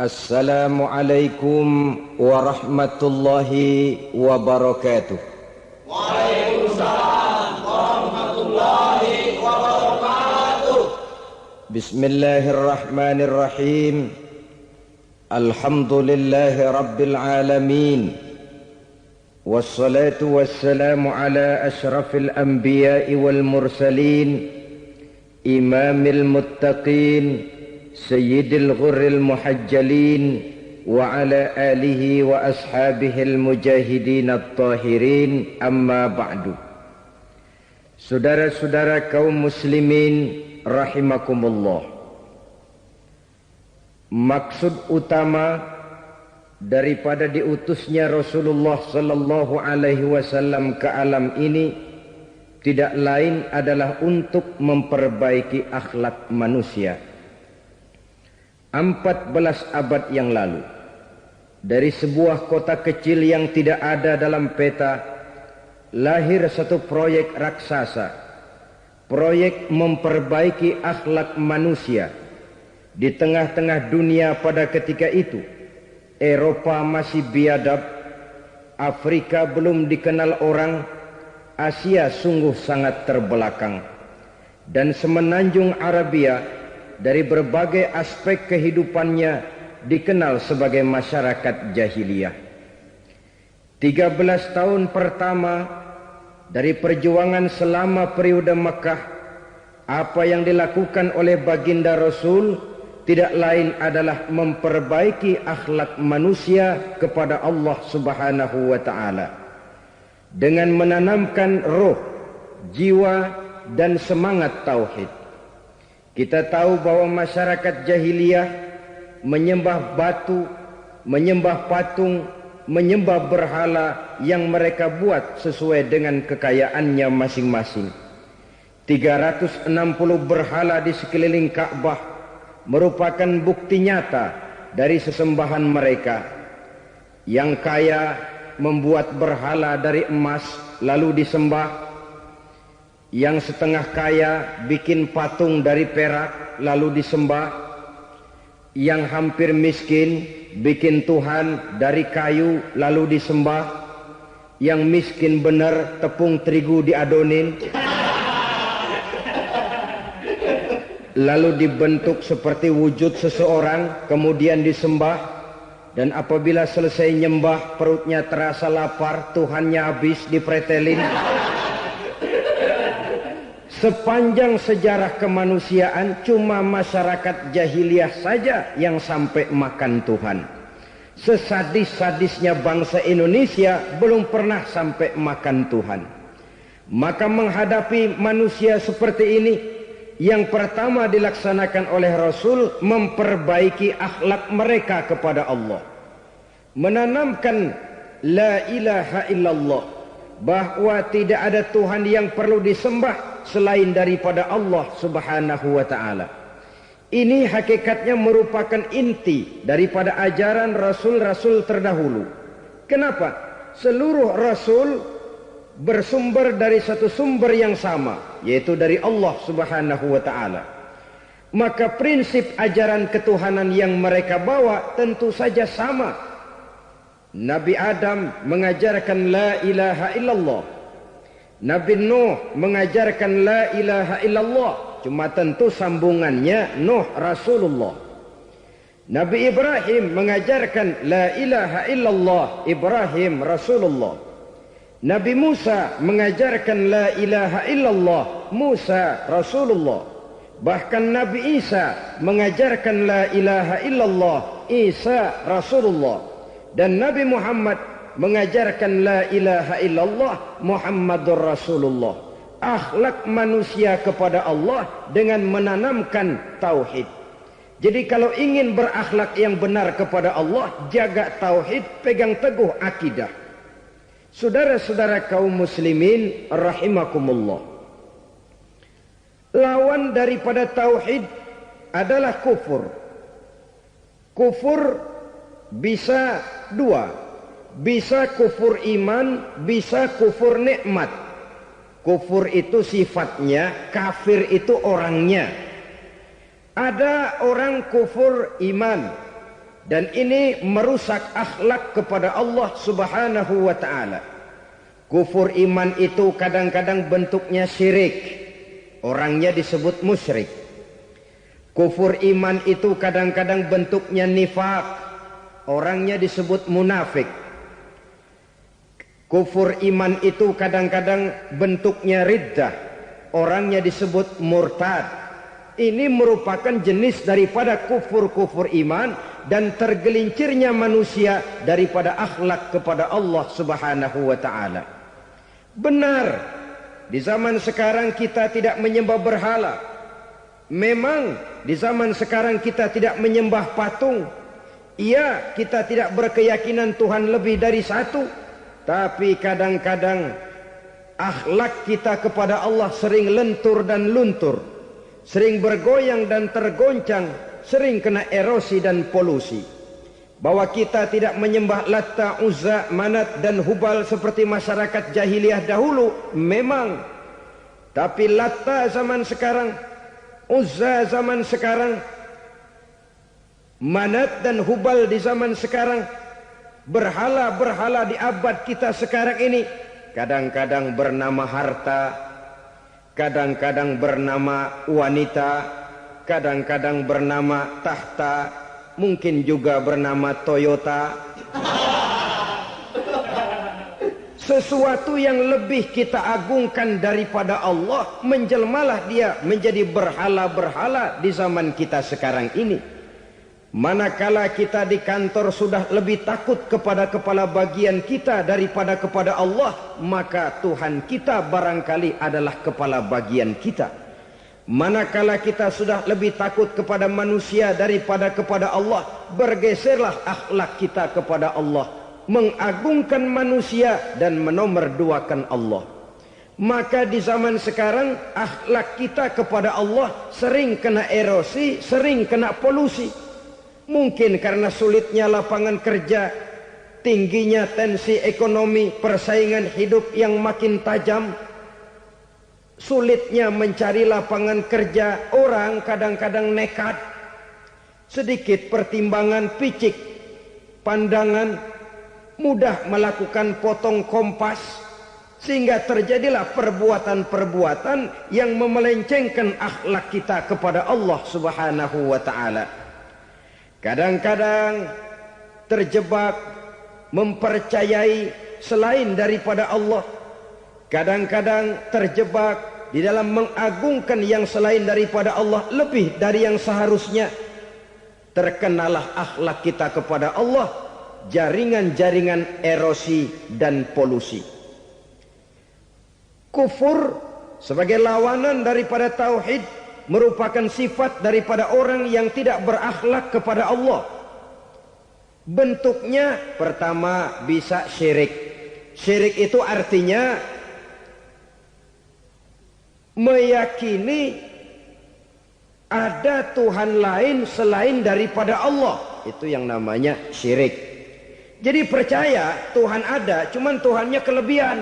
Assalamualaikum warahmatullahi wabarakatuh. Waalaikumsalam warahmatullahi wabarakatuh. Bismillahirrahmanirrahim. Alhamdulillahi rabbil alamin. Wassalatu wassalamu ala ashrafil anbiya'i wal mursalin, imamil muttaqin, sayyidil ghurril muhajjalin, wa ala alihi wa ashabihil mujahidin at-tahirin, amma ba'du. Saudara-saudara kaum muslimin rahimakumullah, maksud utama daripada diutusnya Rasulullah sallallahu alaihi wasallam ke alam ini tidak lain adalah untuk memperbaiki akhlak manusia. 14 abad yang lalu, dari sebuah kota kecil yang tidak ada dalam peta, lahir satu proyek raksasa, proyek memperbaiki akhlak manusia. Di tengah-tengah dunia pada ketika itu, Eropa masih biadab, Afrika belum dikenal orang, Asia sungguh sangat terbelakang, dan semenanjung Arabia dari berbagai aspek kehidupannya dikenal sebagai masyarakat jahiliyah. 13 tahun pertama dari perjuangan selama periode Mekah, apa yang dilakukan oleh baginda Rasul tidak lain adalah memperbaiki akhlak manusia kepada Allah Subhanahu wa ta'ala dengan menanamkan roh, jiwa dan semangat tauhid. Kita tahu bahwa masyarakat jahiliyah menyembah batu, menyembah patung, menyembah berhala yang mereka buat sesuai dengan kekayaannya masing-masing. 360 berhala di sekeliling Ka'bah merupakan bukti nyata dari sesembahan mereka. Yang kaya membuat berhala dari emas lalu disembah. Yang setengah kaya bikin patung dari perak lalu disembah. Yang hampir miskin bikin Tuhan dari kayu lalu disembah. Yang miskin benar tepung terigu diadonin lalu dibentuk seperti wujud seseorang kemudian disembah. Dan apabila selesai nyembah perutnya terasa lapar, Tuhannya habis dipretelin. Sepanjang sejarah kemanusiaan cuma masyarakat jahiliyah saja yang sampai makan Tuhan. Sesadis-sadisnya bangsa Indonesia belum pernah sampai makan Tuhan. Maka menghadapi manusia seperti ini, yang pertama dilaksanakan oleh Rasul memperbaiki akhlak mereka kepada Allah. Menanamkan la ilaha illallah, bahwa tidak ada Tuhan yang perlu disembah selain daripada Allah Subhanahu wa ta'ala. Ini hakikatnya merupakan inti daripada ajaran rasul-rasul terdahulu. Kenapa? Seluruh rasul bersumber dari satu sumber yang sama, yaitu dari Allah Subhanahu wa ta'ala. Maka prinsip ajaran ketuhanan yang mereka bawa tentu saja sama. Nabi Adam mengajarkan la ilaha illallah, Nabi Nuh mengajarkan la ilaha illallah, cuma tentu sambungannya Nuh Rasulullah. Nabi Ibrahim mengajarkan la ilaha illallah, Ibrahim Rasulullah. Nabi Musa mengajarkan la ilaha illallah, Musa Rasulullah. Bahkan Nabi Isa mengajarkan la ilaha illallah, Isa Rasulullah. Dan Nabi Muhammad mengajarkan la ilaha illallah, Muhammadur Rasulullah. Akhlak manusia kepada Allah dengan menanamkan tauhid. Jadi kalau ingin berakhlak yang benar kepada Allah, jaga tauhid, pegang teguh akidah. Saudara-saudara kaum muslimin rahimakumullah, lawan daripada tauhid adalah kufur. Kufur bisa dua, bisa kufur iman, bisa kufur nikmat. Kufur itu sifatnya, kafir itu orangnya. Ada orang kufur iman, Dan ini merusak akhlak kepada Allah Subhanahu wa ta'ala. Kufur iman itu kadang-kadang bentuknya syirik, orangnya disebut musyrik. Kufur iman itu kadang-kadang bentuknya nifak, orangnya disebut munafik. Kufur iman itu kadang-kadang bentuknya riddah, orangnya disebut murtad. Ini merupakan jenis daripada kufur-kufur iman dan tergelincirnya manusia daripada akhlak kepada Allah Subhanahu wa ta'ala. Benar, di zaman sekarang kita tidak menyembah berhala. Memang di zaman sekarang kita tidak menyembah patung. Iya, kita tidak berkeyakinan Tuhan lebih dari satu. Tapi kadang-kadang akhlak kita kepada Allah sering lentur dan luntur, sering bergoyang dan tergoncang, sering kena erosi dan polusi. Bahwa kita tidak menyembah Latta, Uzza, Manat dan Hubal seperti masyarakat jahiliyah dahulu, memang. Tapi Latta zaman sekarang, Uzza zaman sekarang, Manat dan Hubal di zaman sekarang, berhala-berhala di abad kita sekarang ini, kadang-kadang bernama harta, kadang-kadang bernama wanita, kadang-kadang bernama tahta, mungkin juga bernama Toyota. Sesuatu yang lebih kita agungkan daripada Allah, menjelmalah dia menjadi berhala-berhala di zaman kita sekarang ini. Manakala kita di kantor sudah lebih takut kepada kepala bagian kita daripada kepada Allah, maka Tuhan kita barangkali adalah kepala bagian kita. Manakala kita sudah lebih takut kepada manusia daripada kepada Allah, bergeserlah akhlak kita kepada Allah, mengagungkan manusia dan menomorduakan Allah. Maka di zaman sekarang akhlak kita kepada Allah sering kena erosi, sering kena polusi. Mungkin karena sulitnya lapangan kerja, tingginya tensi ekonomi, persaingan hidup yang makin tajam, sulitnya mencari lapangan kerja, orang kadang-kadang nekat. Sedikit pertimbangan, picik pandangan, mudah melakukan potong kompas, sehingga terjadilah perbuatan-perbuatan yang memelencengkan akhlak kita kepada Allah Subhanahu wa ta'ala. Kadang-kadang terjebak mempercayai selain daripada Allah. Kadang-kadang terjebak di dalam mengagungkan yang selain daripada Allah lebih dari yang seharusnya. Terkenalah akhlak kita kepada Allah jaringan-jaringan erosi dan polusi. Kufur sebagai lawanan daripada tauhid merupakan sifat daripada orang yang tidak berakhlak kepada Allah. Bentuknya pertama bisa syirik. Syirik itu artinya meyakini ada Tuhan lain selain daripada Allah. Itu yang namanya syirik. Jadi percaya Tuhan ada, cuman Tuhannya kelebihan.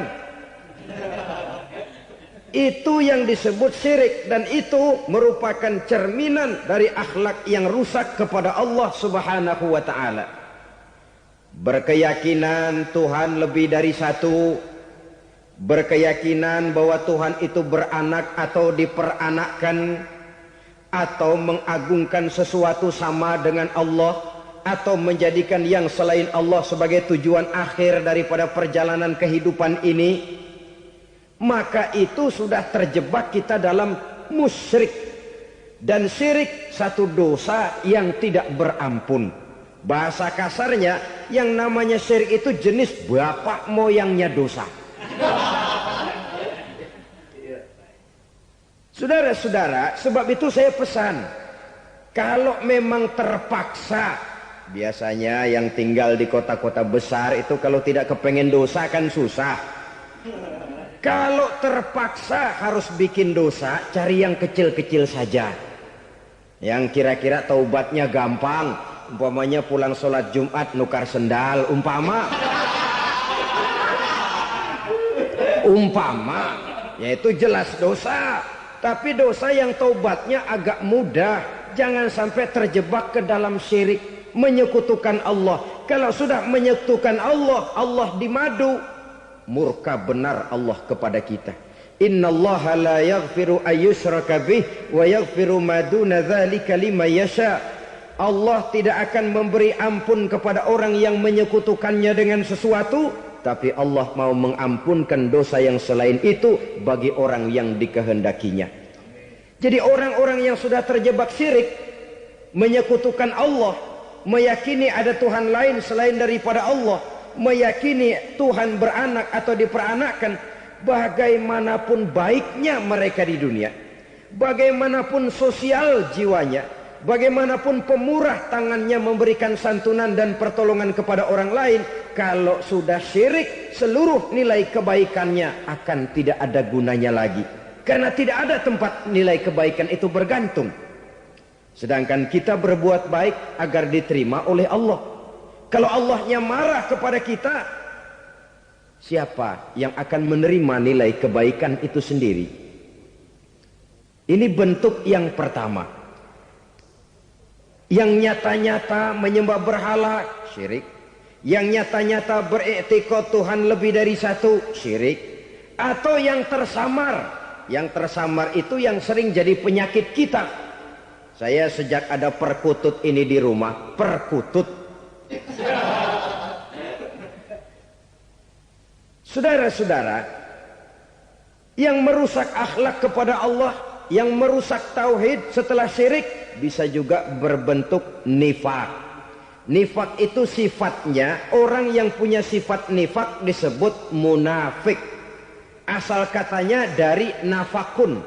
Itu yang disebut syirik, dan itu merupakan cerminan dari akhlak yang rusak kepada Allah Subhanahu wa ta'ala. Berkeyakinan Tuhan lebih dari satu, berkeyakinan bahwa Tuhan itu beranak atau diperanakkan, atau mengagungkan sesuatu sama dengan Allah, atau menjadikan yang selain Allah sebagai tujuan akhir daripada perjalanan kehidupan ini, maka itu sudah terjebak kita dalam musyrik. Dan syirik satu dosa yang tidak berampun. Bahasa kasarnya, yang namanya syirik itu jenis bapak moyangnya dosa. Saudara-saudara, sebab itu saya pesan, kalau memang terpaksa, biasanya yang tinggal di kota-kota besar itu kalau tidak kepengen dosa kan susah. Kalau terpaksa harus bikin dosa, cari yang kecil-kecil saja, yang kira-kira taubatnya gampang. Umpamanya pulang sholat Jumat nukar sendal, umpama, yaitu jelas dosa. Tapi dosa yang taubatnya agak mudah. Jangan sampai terjebak ke dalam syirik. menyekutukan Allah. Kalau sudah menyekutukan Allah, Allah dimadu, murka benar Allah kepada kita. Innallaha la yaghfiru ayyushraka bih wa yaghfiru ma duna dzalika liman yasha. Allah tidak akan memberi ampun kepada orang yang menyekutukannya dengan sesuatu, tapi Allah mau mengampunkan dosa yang selain itu bagi orang yang dikehendakinya. Jadi orang-orang yang sudah terjebak syirik, menyekutukan Allah, meyakini ada Tuhan lain selain daripada Allah, meyakini Tuhan beranak atau diperanakkan, bagaimanapun baiknya mereka di dunia, bagaimanapun sosial jiwanya, bagaimanapun pemurah tangannya memberikan santunan dan pertolongan kepada orang lain, kalau sudah syirik, seluruh nilai kebaikannya akan tidak ada gunanya lagi. Karena tidak ada tempat nilai kebaikan itu bergantung. Sedangkan kita berbuat baik agar diterima oleh Allah. Kalau Allahnya marah kepada kita, siapa yang akan menerima nilai kebaikan itu sendiri? Ini bentuk yang pertama. Yang nyata-nyata menyembah berhala, syirik. Yang nyata-nyata beriktikad Tuhan lebih dari satu, syirik. Atau yang tersamar. Yang tersamar itu yang sering jadi penyakit kita. Saya sejak ada perkutut ini di rumah, perkutut. Saudara-saudara, yang merusak akhlak kepada Allah, yang merusak tauhid setelah syirik, bisa juga berbentuk nifak. Nifak itu sifatnya, orang yang punya sifat nifak disebut munafik. Asal katanya dari nafakun.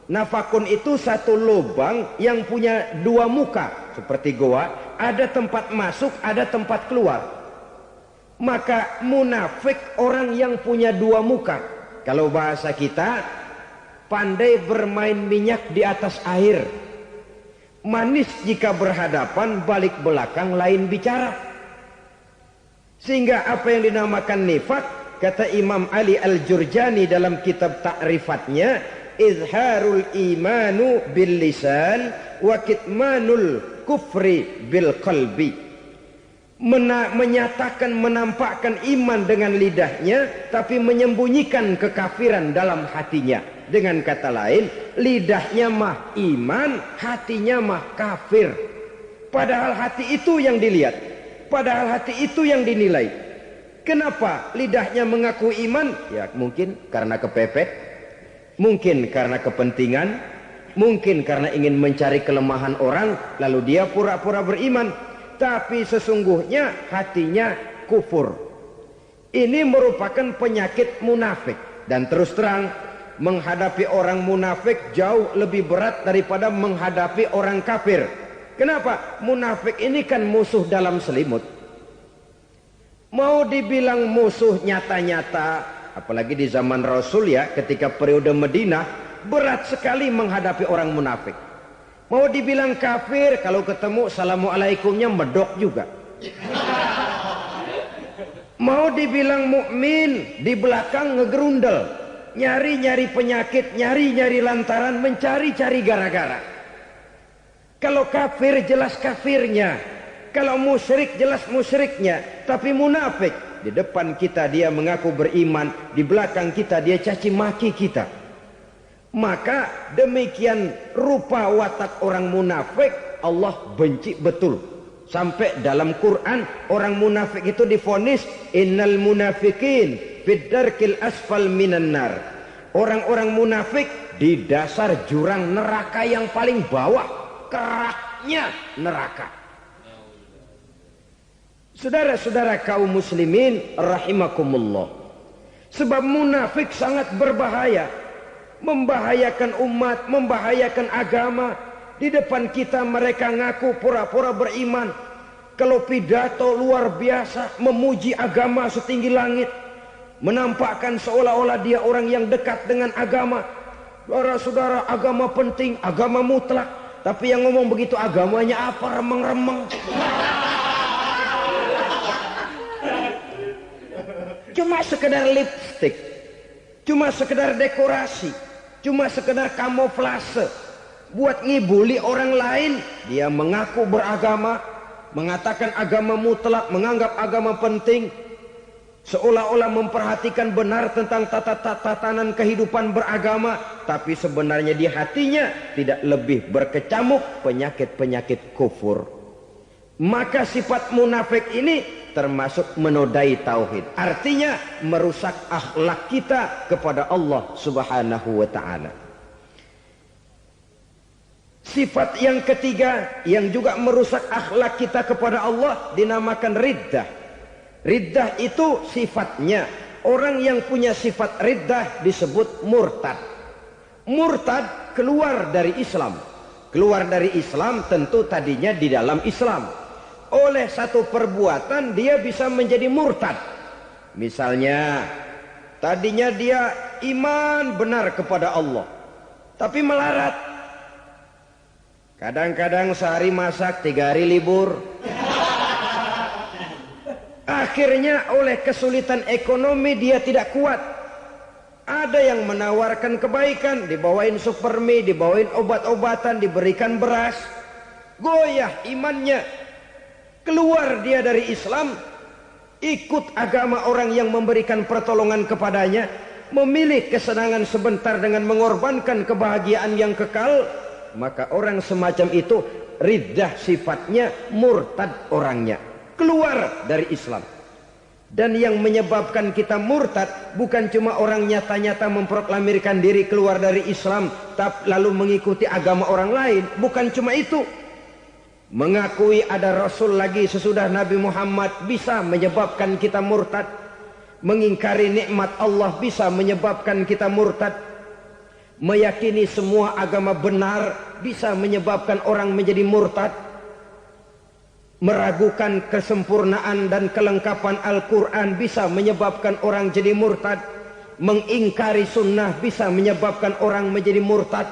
Nafakun itu satu lubang yang punya dua muka, seperti goa, ada tempat masuk, ada tempat keluar. Maka munafik orang yang punya dua muka. Kalau bahasa kita, pandai bermain minyak di atas air. Manis jika berhadapan, balik belakang lain bicara. Sehingga apa yang dinamakan nifak, kata Imam Ali Al-Jurjani dalam kitab ta'rifatnya, izharul imanu bil lisan wa kitmanul kufri bil qalbi. Menyatakan, menampakkan iman dengan lidahnya, tapi menyembunyikan kekafiran dalam hatinya. Dengan kata lain, lidahnya mah iman, hatinya mah kafir. Padahal hati itu yang dilihat, padahal hati itu yang dinilai. Kenapa lidahnya mengaku iman? Ya mungkin karena kepepet, mungkin karena kepentingan, mungkin karena ingin mencari kelemahan orang, lalu dia pura-pura beriman. Tapi sesungguhnya hatinya kufur. Ini merupakan penyakit munafik. Dan terus terang, menghadapi orang munafik jauh lebih berat daripada menghadapi orang kafir. Kenapa? Munafik ini kan musuh dalam selimut. Mau dibilang musuh nyata-nyata, apalagi di zaman Rasul ya, ketika periode Madinah, berat sekali menghadapi orang munafik. Mau dibilang kafir, kalau ketemu assalamualaikumnya medok juga. Mau dibilang mukmin, di belakang ngegerundel, nyari-nyari penyakit, nyari-nyari lantaran, mencari-cari gara-gara. Kalau kafir jelas kafirnya, kalau musyrik jelas musyriknya. Tapi munafik, di depan kita dia mengaku beriman, di belakang kita dia caci maki kita. Maka demikian rupa watak orang munafik, Allah benci betul. Sampai dalam Quran orang munafik itu divonis innal munafikin fid darkil asfal minan nar. Orang-orang munafik di dasar jurang neraka yang paling bawah, keraknya neraka. Saudara-saudara kaum muslimin rahimakumullah. Sebab munafik sangat berbahaya. Membahayakan umat, membahayakan agama. Di depan kita mereka ngaku pura-pura beriman. Kalau pidato luar biasa, memuji agama setinggi langit. Menampakkan seolah-olah dia orang yang dekat dengan agama. Saudara-saudara, agama penting, agama mutlak. Tapi yang ngomong begitu agamanya apa? Remeng-remeng. Cuma sekedar lipstick, cuma sekedar dekorasi, cuma sekedar kamuflase buat ngibuli orang lain. Dia mengaku beragama, mengatakan agama mutlak, menganggap agama penting, seolah-olah memperhatikan benar tentang tatanan kehidupan beragama, tapi sebenarnya di hatinya tidak lebih berkecamuk penyakit-penyakit kufur. Maka sifat munafik ini termasuk menodai tauhid, artinya merusak akhlak kita kepada Allah Subhanahu wa ta'ala. Sifat yang ketiga yang juga merusak akhlak kita kepada Allah dinamakan riddah. Riddah itu sifatnya, orang yang punya sifat riddah disebut murtad. Murtad keluar dari Islam. Keluar dari Islam tentu tadinya di dalam Islam. Oleh satu perbuatan dia bisa menjadi murtad. Misalnya tadinya dia iman benar kepada Allah, tapi melarat. Kadang-kadang sehari masak, 3 hari libur. Akhirnya oleh kesulitan ekonomi dia tidak kuat. Ada yang menawarkan kebaikan, dibawain supermi, dibawain obat-obatan, diberikan beras. Goyah imannya. Keluar dia dari Islam, ikut agama orang yang memberikan pertolongan kepadanya, memilih kesenangan sebentar dengan mengorbankan kebahagiaan yang kekal. Maka orang semacam itu riddah sifatnya, murtad orangnya, keluar dari Islam. Dan yang menyebabkan kita murtad bukan cuma orang nyata-nyata memproklamirkan diri keluar dari Islam tapi lalu mengikuti agama orang lain, bukan cuma itu. Mengakui ada Rasul lagi sesudah Nabi Muhammad bisa menyebabkan kita murtad. Mengingkari nikmat Allah bisa menyebabkan kita murtad. Meyakini semua agama benar bisa menyebabkan orang menjadi murtad. Meragukan kesempurnaan dan kelengkapan Al-Quran bisa menyebabkan orang jadi murtad. Mengingkari sunnah bisa menyebabkan orang menjadi murtad.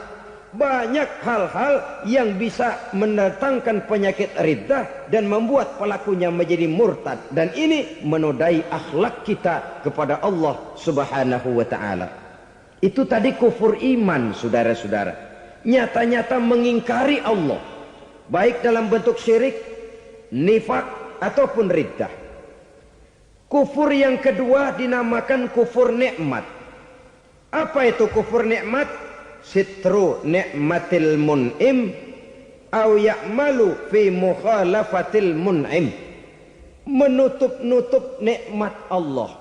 Banyak hal-hal yang bisa mendatangkan penyakit riddah dan membuat pelakunya menjadi murtad. Dan ini menodai akhlak kita kepada Allah Subhanahu wa ta'ala. Itu tadi kufur iman, saudara-saudara. Nyata-nyata mengingkari Allah, baik dalam bentuk syirik, nifak, ataupun riddah. Kufur yang kedua dinamakan kufur nikmat. Apa itu kufur nikmat? Sitru nikmatil mun'im au ya'malu fi mukhalafatil mun'im. Menutup-nutup nikmat Allah,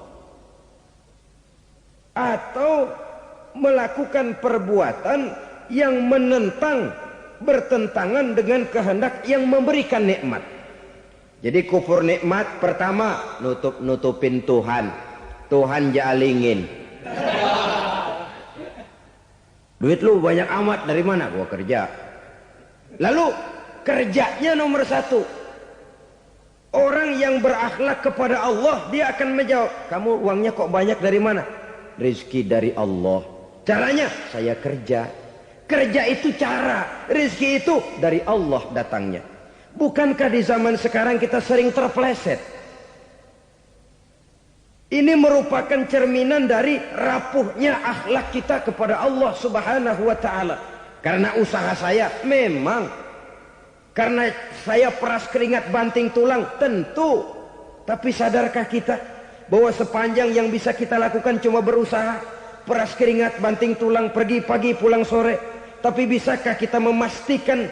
atau melakukan perbuatan yang menentang, bertentangan dengan kehendak yang memberikan nikmat. Jadi kufur nikmat pertama, nutup-nutupin Tuhan. Tuhan jalingin. Duit lu banyak amat, dari mana? Gua kerja. Lalu kerjanya nomor 1. Orang yang berakhlak kepada Allah, dia akan menjawab, kamu uangnya kok banyak, dari mana? Rizki dari Allah. Caranya, saya kerja. Kerja itu cara, rizki itu dari Allah datangnya. Bukankah di zaman sekarang kita sering terpleset? Ini merupakan cerminan dari rapuhnya akhlak kita kepada Allah Subhanahu wa ta'ala. Karena usaha saya memang, karena saya peras keringat banting tulang, tentu. Tapi sadarkah kita bahwa sepanjang yang bisa kita lakukan cuma berusaha, peras keringat, banting tulang, pergi pagi pulang sore. Tapi bisakah kita memastikan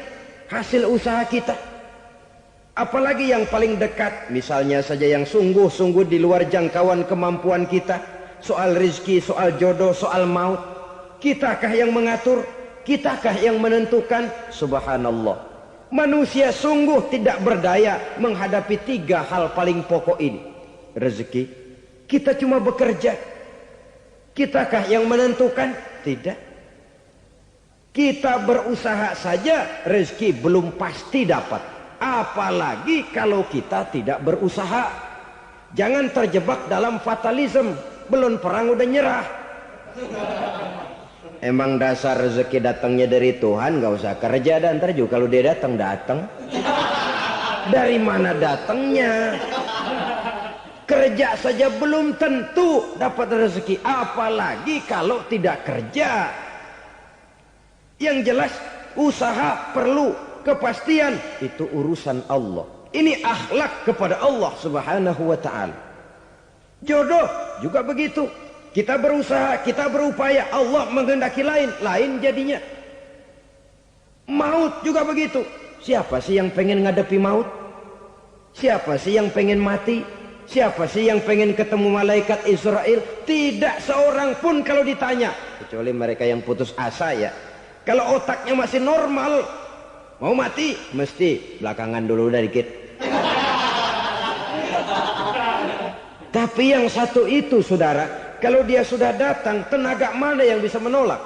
hasil usaha kita? Apalagi yang paling dekat, misalnya saja yang sungguh-sungguh di luar jangkauan kemampuan kita. Soal rizki, soal jodoh, soal maut. Kitakah yang mengatur? Kitakah yang menentukan? Subhanallah. Manusia sungguh tidak berdaya menghadapi 3 hal paling pokok ini. Rezeki, kita cuma bekerja. Kitakah yang menentukan? Tidak. Kita berusaha saja, rezeki belum pasti dapat. Apalagi kalau kita tidak berusaha. Jangan terjebak dalam fatalisme. Belum perang udah nyerah. Emang dasar rezeki datangnya dari Tuhan, gak usah kerja, dan ntar juga kalau dia datang. Dari mana datangnya? Kerja saja belum tentu dapat rezeki, apalagi kalau tidak kerja. Yang jelas usaha perlu kepastian, itu urusan Allah. Ini akhlak kepada Allah Subhanahu wa ta'ala. Jodoh juga begitu. Kita berusaha, kita berupaya, Allah menghendaki lain, lain jadinya. Maut juga begitu. Siapa sih yang pengen ngadepi maut? Siapa sih yang pengen mati? Siapa sih yang pengen ketemu malaikat Israel? Tidak seorang pun kalau ditanya, kecuali mereka yang putus asa ya. Kalau otaknya masih normal, mau mati mesti belakangan dulu dah dikit. Tapi yang satu itu saudara, kalau dia sudah datang, tenaga mana yang bisa menolak?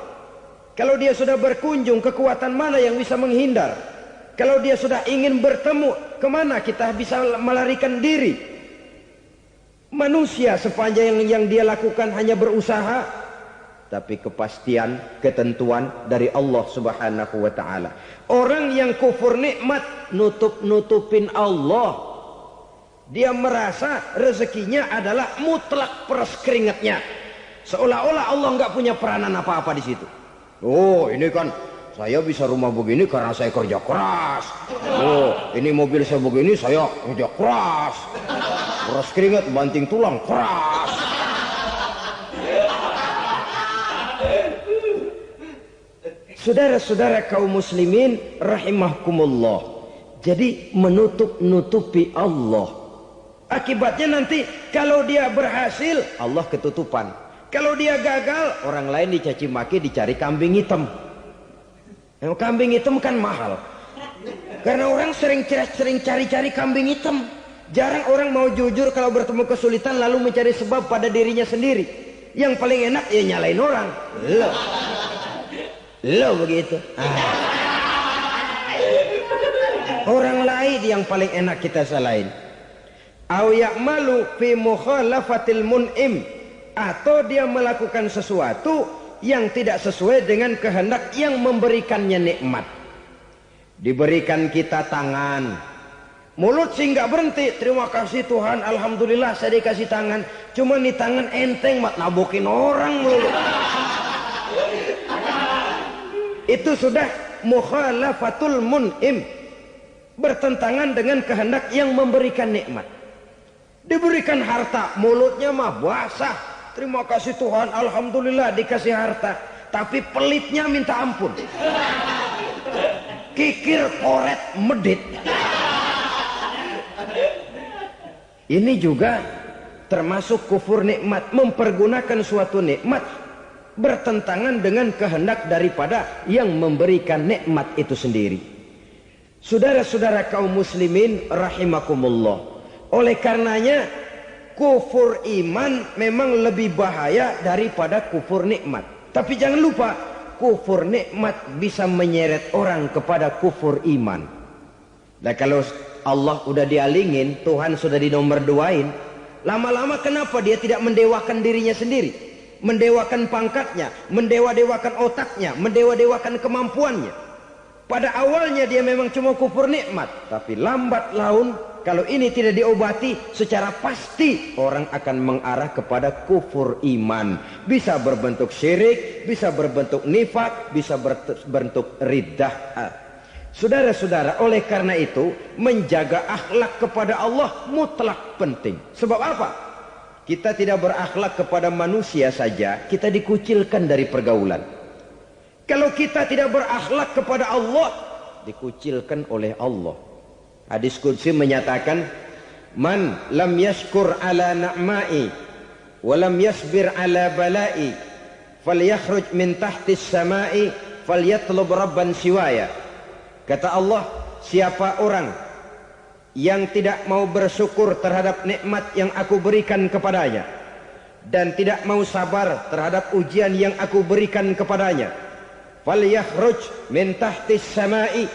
Kalau dia sudah berkunjung, kekuatan mana yang bisa menghindar? Kalau dia sudah ingin bertemu, kemana kita bisa melarikan diri? Manusia sepanjang yang dia lakukan hanya berusaha, tapi kepastian, ketentuan dari Allah Subhanahu wa ta'ala. Orang yang kufur nikmat, nutupin Allah. Dia merasa rezekinya adalah mutlak peras keringatnya. Seolah-olah Allah nggak punya peranan apa-apa di situ. Oh, ini kan saya bisa rumah begini karena saya kerja keras. Oh, ini mobil saya begini saya kerja keras. Peras keringat, banting tulang, keras. Saudara-saudara kaum muslimin rahimahkumullah. Jadi menutupi Allah. Akibatnya nanti kalau dia berhasil, Allah ketutupan. Kalau dia gagal, orang lain dicaci maki, dicari kambing hitam. Kambing hitam kan mahal. Karena orang sering cari-cari kambing hitam. Jarang orang mau jujur kalau bertemu kesulitan lalu mencari sebab pada dirinya sendiri. Yang paling enak ya nyalain orang. Lo begitu. Orang lain yang paling enak kita salahin. Au ya'malu fi mukhalafatil mun'im, atau dia melakukan sesuatu yang tidak sesuai dengan kehendak yang memberikannya nikmat. Diberikan kita tangan, mulut sih nggak berhenti, terima kasih Tuhan, alhamdulillah saya dikasih tangan. Cuma nih tangan enteng mat nabokin orang mulu. Itu sudah mukhalafatul mun'im, bertentangan dengan kehendak yang memberikan nikmat. Diberikan harta, mulutnya mah basah, terima kasih Tuhan, alhamdulillah dikasih harta. Tapi pelitnya minta ampun, kikir koret medit. Ini juga termasuk kufur nikmat, mempergunakan suatu nikmat bertentangan dengan kehendak daripada yang memberikan nikmat itu sendiri. Saudara-saudara kaum muslimin rahimakumullah. Oleh karenanya kufur iman memang lebih bahaya daripada kufur nikmat. Tapi jangan lupa, kufur nikmat bisa menyeret orang kepada kufur iman. Nah kalau Allah udah dialingin, Tuhan sudah dinomor duain, lama-lama kenapa dia tidak mendewakan dirinya sendiri? Mendewakan pangkatnya, mendewa-dewakan otaknya, mendewa-dewakan kemampuannya. Pada awalnya dia memang cuma kufur nikmat, tapi lambat laun kalau ini tidak diobati, secara pasti orang akan mengarah kepada kufur iman. Bisa berbentuk syirik, bisa berbentuk nifak, bisa berbentuk riddah. Saudara-saudara, oleh karena itu menjaga akhlak kepada Allah mutlak penting. Sebab apa? Kita tidak berakhlak kepada manusia saja, kita dikucilkan dari pergaulan. Kalau kita tidak berakhlak kepada Allah, dikucilkan oleh Allah. Hadis qudsi menyatakan, man lam yashkur ala na'mai wa lam yasbir ala balai falyakhruj min tahtis samai falyatlub rabban siwaya. Kata Allah, siapa orang yang tidak mau bersyukur terhadap nikmat yang aku berikan kepadanya dan tidak mau sabar terhadap ujian yang aku berikan kepadanya, falyakhruj min tahtis samai,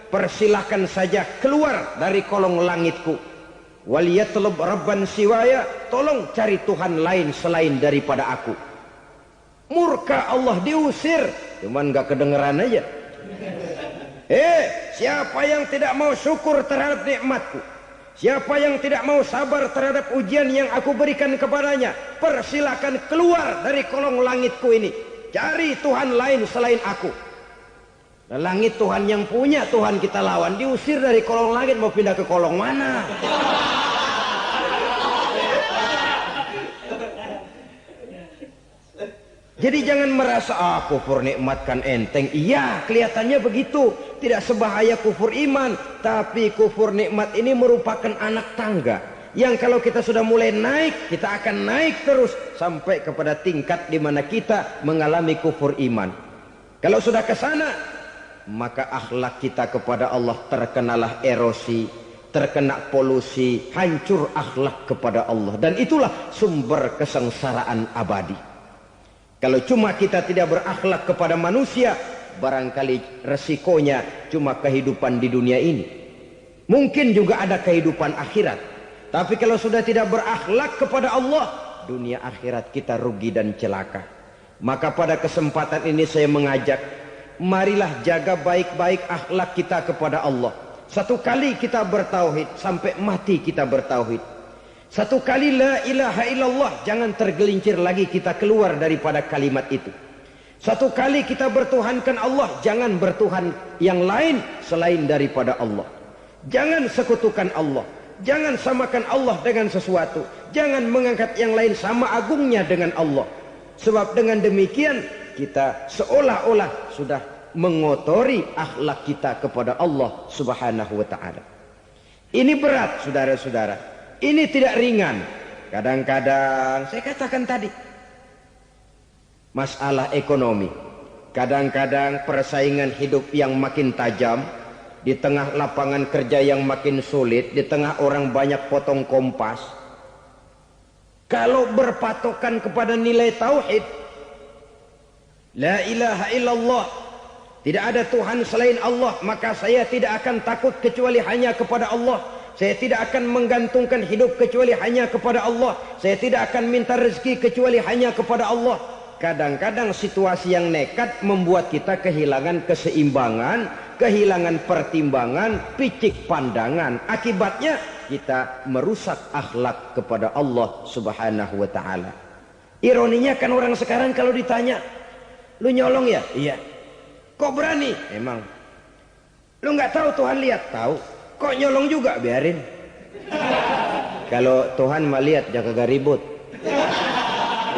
persilahkan saja keluar dari kolong langitku. Waliyatlub rabban siwaya, tolong cari Tuhan lain selain daripada aku. Murka Allah, diusir, cuman gak kedengeran aja. Siapa yang tidak mau syukur terhadap nikmatku, siapa yang tidak mau sabar terhadap ujian yang aku berikan kepadanya, persilahkan keluar dari kolong langitku ini, cari Tuhan lain selain aku. Langit Tuhan yang punya, Tuhan kita lawan. Diusir dari kolong langit, mau pindah ke kolong mana? Jadi jangan merasa kufur nikmat kan enteng. Iya, kelihatannya begitu. Tidak sebahaya kufur iman. Tapi kufur nikmat ini merupakan anak tangga, yang kalau kita sudah mulai naik, kita akan naik terus sampai kepada tingkat di mana kita mengalami kufur iman. Kalau sudah ke sana, maka akhlak kita kepada Allah terkenalah erosi, terkena polusi, hancur akhlak kepada Allah. Dan itulah sumber kesengsaraan abadi. Kalau cuma kita tidak berakhlak kepada manusia, barangkali resikonya cuma kehidupan di dunia ini. Mungkin juga ada kehidupan akhirat. Tapi kalau sudah tidak berakhlak kepada Allah, dunia akhirat kita rugi dan celaka. Maka pada kesempatan ini saya mengajak, marilah jaga baik-baik akhlak kita kepada Allah. Satu kali kita bertauhid, sampai mati kita bertauhid. Satu kali la ilaha illallah, jangan tergelincir lagi kita keluar daripada kalimat itu. Satu kali kita bertuhankan Allah, jangan bertuhan yang lain selain daripada Allah. Jangan sekutukan Allah, jangan samakan Allah dengan sesuatu, jangan mengangkat yang lain sama agungnya dengan Allah. Sebab dengan demikian kita seolah-olah sudah mengotori akhlak kita kepada Allah Subhanahu wa ta'ala. Ini berat, saudara-saudara. Ini tidak ringan. Kadang-kadang saya katakan tadi, masalah ekonomi. Kadang-kadang persaingan hidup yang makin tajam, di tengah lapangan kerja yang makin sulit, di tengah orang banyak potong kompas. Kalau berpatokan kepada nilai tauhid, la ilaha illallah, tidak ada Tuhan selain Allah, maka saya tidak akan takut kecuali hanya kepada Allah. Saya tidak akan menggantungkan hidup kecuali hanya kepada Allah. Saya tidak akan minta rezeki kecuali hanya kepada Allah. Kadang-kadang situasi yang nekat membuat kita kehilangan keseimbangan, kehilangan pertimbangan, picik pandangan. Akibatnya kita merusak akhlak kepada Allah Subhanahu wa ta'ala. Ironinya kan orang sekarang kalau ditanya, lu nyolong ya? Iya. Kok berani? Emang. Lu nggak tahu Tuhan lihat? Tahu. Kok nyolong juga? Biarin. Kalau Tuhan mah lihat, jangan gak ribut.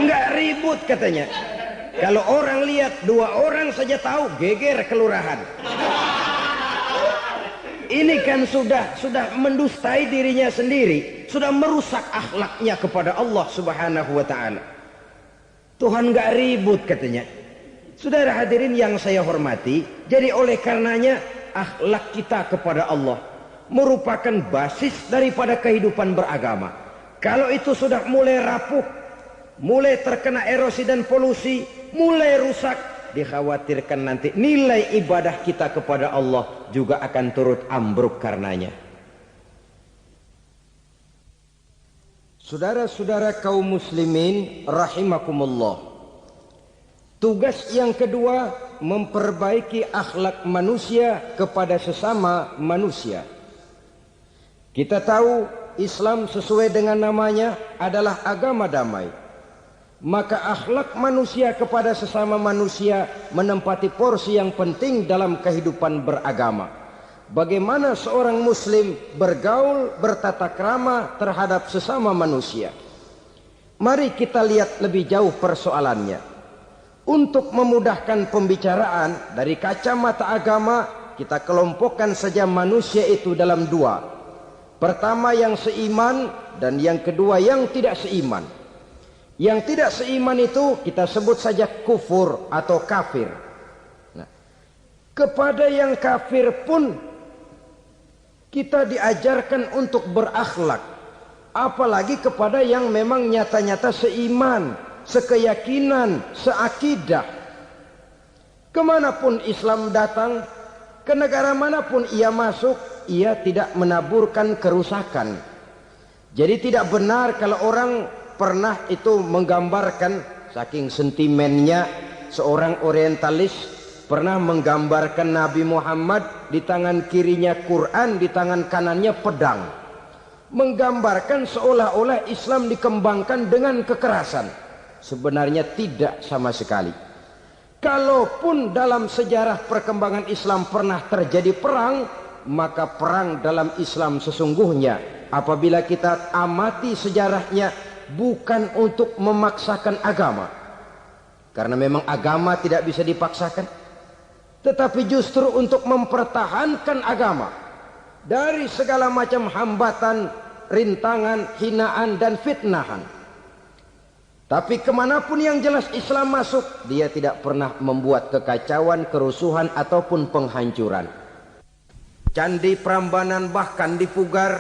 Enggak ribut katanya. Kalau orang lihat, 2 orang saja tahu, geger kelurahan. Ini kan sudah mendustai dirinya sendiri, sudah merusak akhlaknya kepada Allah Subhanahu wa ta'ala. Tuhan gak ribut katanya. Saudara hadirin yang saya hormati, jadi oleh karenanya akhlak kita kepada Allah merupakan basis daripada kehidupan beragama. Kalau itu sudah mulai rapuh, mulai terkena erosi dan polusi, mulai rusak, dikhawatirkan nanti nilai ibadah kita kepada Allah juga akan turut ambruk karenanya. Saudara-saudara kaum muslimin rahimakumullah, tugas yang kedua memperbaiki akhlak manusia kepada sesama manusia. Kita tahu Islam sesuai dengan namanya adalah agama damai. Maka akhlak manusia kepada sesama manusia menempati porsi yang penting dalam kehidupan beragama. Bagaimana seorang muslim bergaul, bertata krama terhadap sesama manusia. Mari kita lihat lebih jauh persoalannya. Untuk memudahkan pembicaraan dari kacamata agama, kita kelompokkan saja manusia itu dalam 2. Pertama yang seiman dan yang kedua yang tidak seiman. Yang tidak seiman itu kita sebut saja kufur atau kafir. Nah, kepada yang kafir pun kita diajarkan untuk berakhlak. Apalagi kepada yang memang nyata-nyata seiman, sekeyakinan, seakidah. Kemanapun Islam datang, ke negara manapun ia masuk, ia tidak menaburkan kerusakan. Jadi tidak benar kalau orang pernah itu menggambarkan, saking sentimennya seorang orientalis pernah menggambarkan Nabi Muhammad di tangan kirinya Quran, di tangan kanannya pedang. Menggambarkan seolah-olah Islam dikembangkan dengan kekerasan. Sebenarnya tidak sama sekali. Kalaupun dalam sejarah perkembangan Islam pernah terjadi perang, maka perang dalam Islam sesungguhnya apabila kita amati sejarahnya bukan untuk memaksakan agama, karena memang agama tidak bisa dipaksakan, tetapi justru untuk mempertahankan agama dari segala macam hambatan, rintangan, hinaan dan fitnahan. Tapi kemanapun yang jelas Islam masuk, dia tidak pernah membuat kekacauan, kerusuhan ataupun penghancuran. Candi Prambanan bahkan dipugar,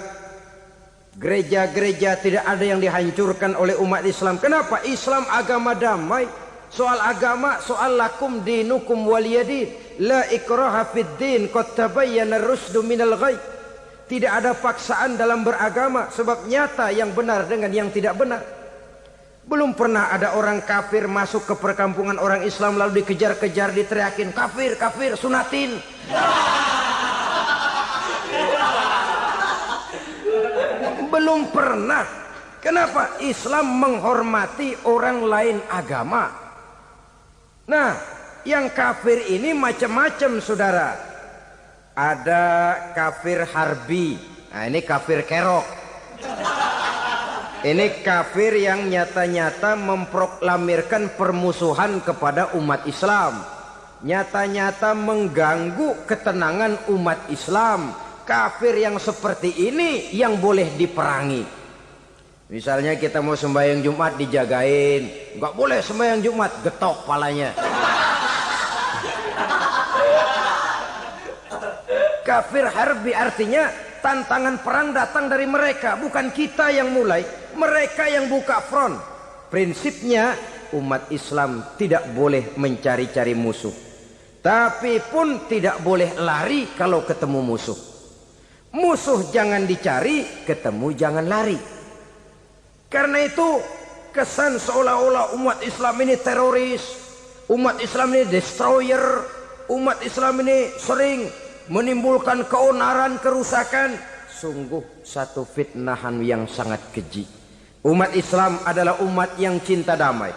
gereja-gereja tidak ada yang dihancurkan oleh umat Islam. Kenapa? Islam agama damai. Soal agama, soal lakum dinukum waliyadin, la ikraha fid din, qad tabayyana ar-rusdu minal ghayy. Tidak ada paksaan dalam beragama, sebab nyata yang benar dengan yang tidak benar. Belum pernah ada orang kafir masuk ke perkampungan orang Islam lalu dikejar-kejar, diteriakin kafir, kafir, sunatin. Belum pernah. Kenapa? Islam menghormati orang lain agama. Nah, yang kafir ini macam-macam, saudara. Ada kafir harbi. Nah, ini kafir kerok. Ini kafir yang nyata-nyata memproklamirkan permusuhan kepada umat Islam. Nyata-nyata mengganggu ketenangan umat Islam. Kafir yang seperti ini yang boleh diperangi. Misalnya kita mau sembahyang Jumat dijagain, nggak boleh sembahyang Jumat, getok palanya. Kafir harbi artinya tantangan perang datang dari mereka, bukan kita yang mulai, mereka yang buka front. Prinsipnya umat Islam tidak boleh mencari-cari musuh, tapi pun tidak boleh lari kalau ketemu musuh. Musuh jangan dicari, ketemu jangan lari. Karena itu kesan seolah-olah umat Islam ini teroris, umat Islam ini destroyer, umat Islam ini sering menimbulkan keonaran, kerusakan. Sungguh satu fitnahan yang sangat keji. Umat Islam adalah umat yang cinta damai.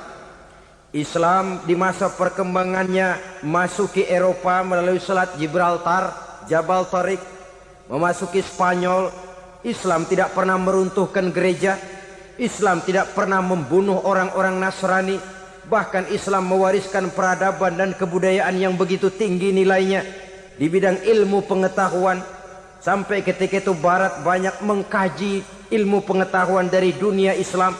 Islam di masa perkembangannya masuki Eropa melalui Selat Gibraltar, Jabal Tariq, memasuki Spanyol. Islam tidak pernah meruntuhkan gereja. Islam tidak pernah membunuh orang-orang Nasrani. Bahkan Islam mewariskan peradaban dan kebudayaan yang begitu tinggi nilainya di bidang ilmu pengetahuan. Sampai ketika itu Barat banyak mengkaji ilmu pengetahuan dari dunia Islam.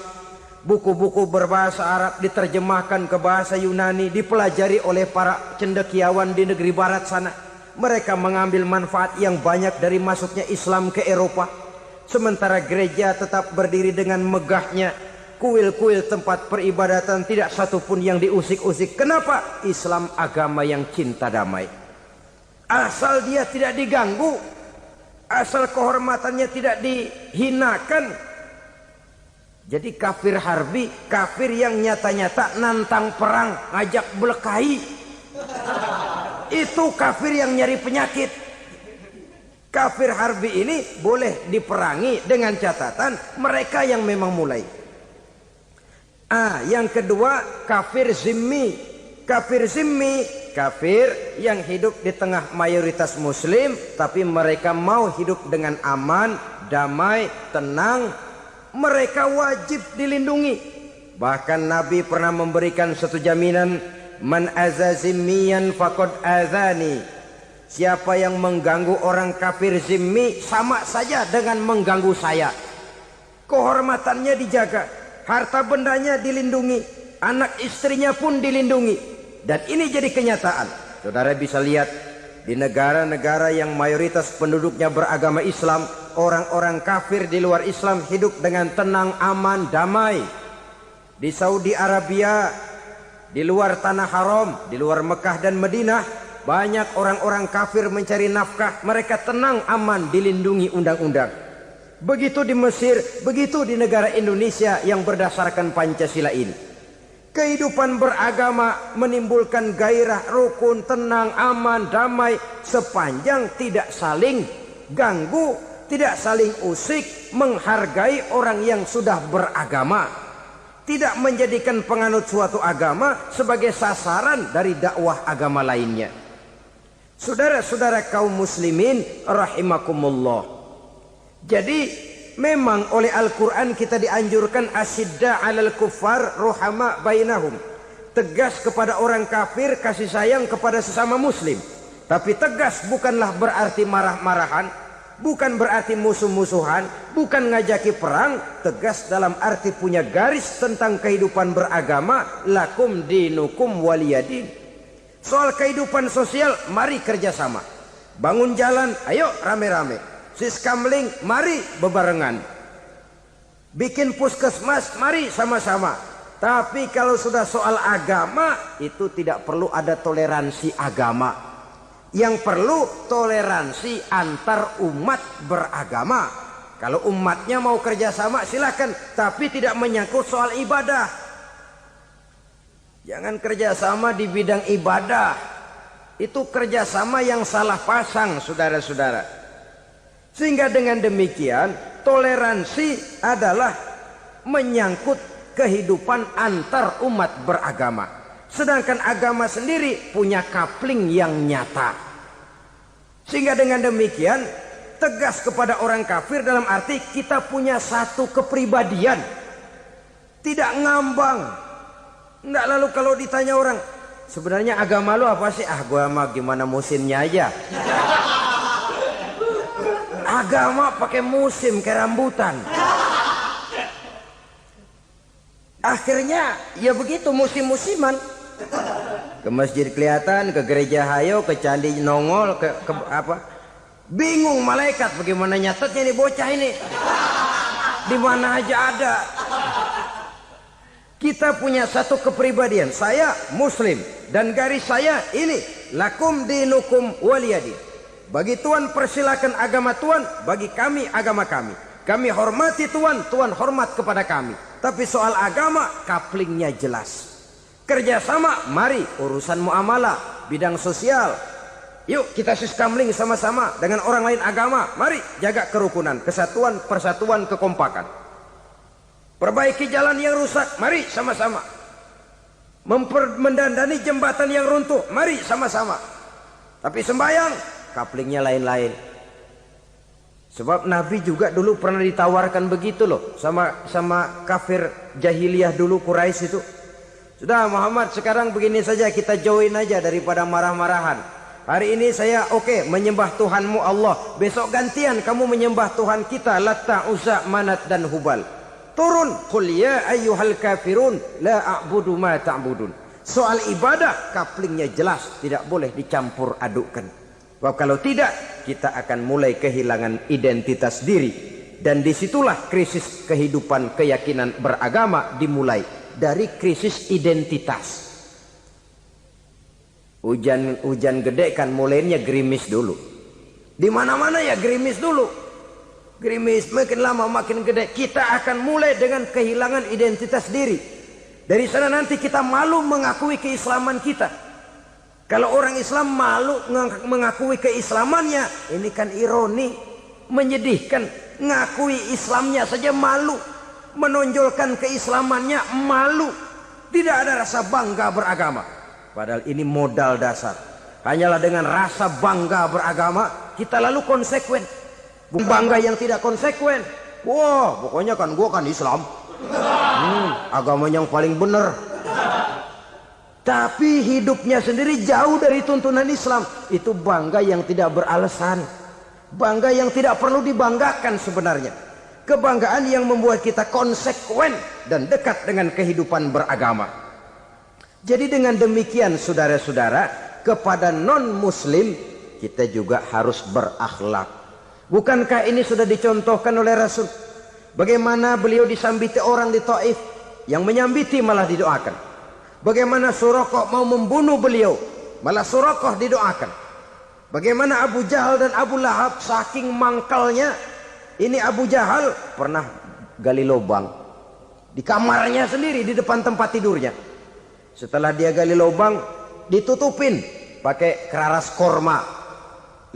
Buku-buku berbahasa Arab diterjemahkan ke bahasa Yunani, dipelajari oleh para cendekiawan di negeri Barat sana. Mereka mengambil manfaat yang banyak dari masuknya Islam ke Eropa. Sementara gereja tetap berdiri dengan megahnya. Kuil-kuil tempat peribadatan tidak satupun yang diusik-usik. Kenapa? Islam agama yang cinta damai. Asal dia tidak diganggu, asal kehormatannya tidak dihinakan. Jadi kafir harbi, kafir yang nyata-nyata nantang perang, ngajak berkelahi. Itu kafir yang nyari penyakit. Kafir harbi ini boleh diperangi dengan catatan mereka yang memang mulai. Yang kedua kafir zimmi. Kafir zimmi, kafir yang hidup di tengah mayoritas muslim, tapi mereka mau hidup dengan aman, damai, tenang. Mereka wajib dilindungi. Bahkan Nabi pernah memberikan satu jaminan, man aza zimmiyan faqad azani. Siapa yang mengganggu orang kafir zimmi sama saja dengan mengganggu saya. Kehormatannya dijaga, harta bendanya dilindungi, anak istrinya pun dilindungi. Dan ini jadi kenyataan. Saudara bisa lihat di negara-negara yang mayoritas penduduknya beragama Islam, orang-orang kafir di luar Islam hidup dengan tenang, aman, damai. Di Saudi Arabia, di luar tanah haram, di luar Mekah dan Madinah, banyak orang-orang kafir mencari nafkah. Mereka tenang, aman, dilindungi undang-undang. Begitu di Mesir, begitu di negara Indonesia yang berdasarkan Pancasila ini. Kehidupan beragama menimbulkan gairah, rukun, tenang, aman, damai, sepanjang tidak saling ganggu, tidak saling usik, menghargai orang yang sudah beragama. tidak menjadikan penganut suatu agama sebagai sasaran dari dakwah agama lainnya. Saudara-saudara kaum muslimin rahimakumullah. Jadi memang oleh Al-Quran kita dianjurkan asyidda 'alal kuffar ruhama bainahum. Tegas kepada orang kafir, kasih sayang kepada sesama muslim. Tapi tegas bukanlah berarti marah-marahan, bukan berarti musuh-musuhan, bukan ngajaki perang. Tegas dalam arti punya garis tentang kehidupan beragama. Lakum dinukum waliyadin. Soal kehidupan sosial, mari kerjasama. Bangun jalan, ayo rame-rame. Siskamling, mari bebarengan. Bikin puskesmas, mari sama-sama. Tapi kalau sudah soal agama, itu tidak perlu ada toleransi agama. Yang perlu toleransi antar umat beragama. Kalau umatnya mau kerjasama silakan, tapi tidak menyangkut soal ibadah. Jangan kerjasama di bidang ibadah. Itu kerjasama yang salah pasang, saudara-saudara. Sehingga dengan demikian toleransi adalah menyangkut kehidupan antar umat beragama. Sedangkan agama sendiri punya coupling yang nyata. Sehingga dengan demikian tegas kepada orang kafir dalam arti kita punya satu kepribadian. Tidak ngambang. Enggak, lalu kalau ditanya orang, sebenarnya agama lu apa sih? Ah, gua mah gimana musimnya aja. Agama pakai musim kayak rambutan. Akhirnya ya begitu, musim-musiman. Ke masjid kelihatan, ke gereja hayo, ke candi nongol, ke apa? Bingung malaikat bagaimana nyatetnya nih bocah ini. Di mana aja ada. Kita punya satu kepribadian. Saya muslim dan garis saya ini, lakum dinukum waliyadin. Bagi Tuhan persilakan agama Tuhan, bagi kami agama kami. Kami hormati Tuhan, Tuhan hormat kepada kami. Tapi soal agama, couplingnya jelas. Kerjasama, mari urusan muamalah, bidang sosial. Yuk kita siskamling sama-sama dengan orang lain agama. Mari jaga kerukunan, kesatuan, persatuan, kekompakan. Perbaiki jalan yang rusak, mari sama-sama. Mendandani jembatan yang runtuh, mari sama-sama. Tapi sembahyang, couplingnya lain-lain. Sebab Nabi juga dulu pernah ditawarkan begitu loh sama kafir jahiliyah dulu, Quraisy itu. Sudah Muhammad, sekarang begini saja, kita join aja daripada marah-marahan. Hari ini saya oke menyembah Tuhanmu Allah. Besok gantian kamu menyembah Tuhan kita Latta, Uzza, Manat dan Hubal. Turun, qul ya ayyuhal kafirun la a'budu ma ta'budun. Soal ibadah couplingnya jelas, tidak boleh dicampur adukkan. Sebab kalau tidak, kita akan mulai kehilangan identitas diri. Dan disitulah krisis kehidupan keyakinan beragama dimulai. Dari krisis identitas. Hujan gede kan mulainya gerimis dulu. Di mana-mana ya gerimis dulu. Gerimis makin lama makin gede. Kita akan mulai dengan kehilangan identitas diri. Dari sana nanti kita malu mengakui keislaman kita. Kalau orang Islam malu mengakui keislamannya, ini kan ironi, menyedihkan. Ngakui Islamnya saja malu. Menonjolkan keislamannya malu. Tidak ada rasa bangga beragama. Padahal ini modal dasar. Hanyalah dengan rasa bangga beragama kita lalu konsekuen. Bukan bangga yang tidak konsekuen. Wah, pokoknya kan gua kan Islam. Agama yang paling benar. Tapi hidupnya sendiri jauh dari tuntunan Islam. Itu bangga yang tidak beralasan. Bangga yang tidak perlu dibanggakan sebenarnya. Kebanggaan yang membuat kita konsekuen dan dekat dengan kehidupan beragama. Jadi dengan demikian saudara-saudara, kepada non-muslim kita juga harus berakhlak. Bukankah ini sudah dicontohkan oleh Rasul? Bagaimana beliau disambiti orang di Taif, yang menyambiti malah didoakan. Bagaimana Suraqah mau membunuh beliau, malah Suraqah didoakan. Bagaimana Abu Jahal dan Abu Lahab saking mangkalnya. Ini Abu Jahal pernah gali lubang di kamarnya sendiri, di depan tempat tidurnya. Setelah dia gali lubang, ditutupin pakai keraras korma.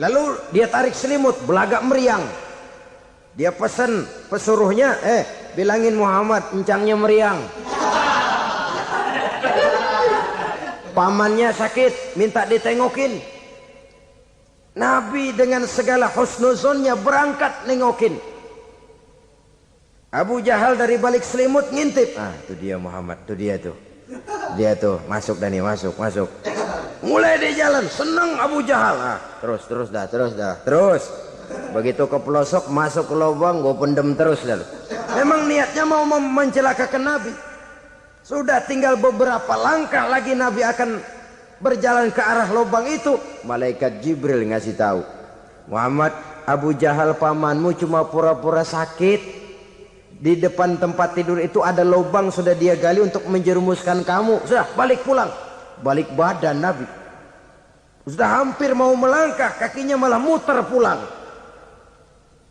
Lalu dia tarik selimut, belagak meriang. Dia pesan pesuruhnya, bilangin Muhammad encangnya meriang. pamannya sakit, minta ditengokin. Nabi dengan segala husnuzonnya berangkat nengokin. Abu Jahal dari balik selimut ngintip. Ah, itu dia Muhammad, itu dia tuh. Dia tuh, masuk Dani, masuk. Mulai di jalan, senang Abu Jahal. Ah, terus dah. Begitu ke pelosok, masuk ke lubang, gue pendem terus dah. Memang niatnya mau mencelakakan Nabi. Sudah tinggal beberapa langkah lagi Nabi akan berjalan ke arah lubang itu. Malaikat Jibril ngasih tahu, Muhammad, Abu Jahal pamanmu cuma pura-pura sakit. Di depan tempat tidur itu ada lubang sudah dia gali untuk menjerumuskan kamu. Sudah balik pulang. Balik badan Nabi. Sudah hampir mau melangkah, kakinya malah muter pulang.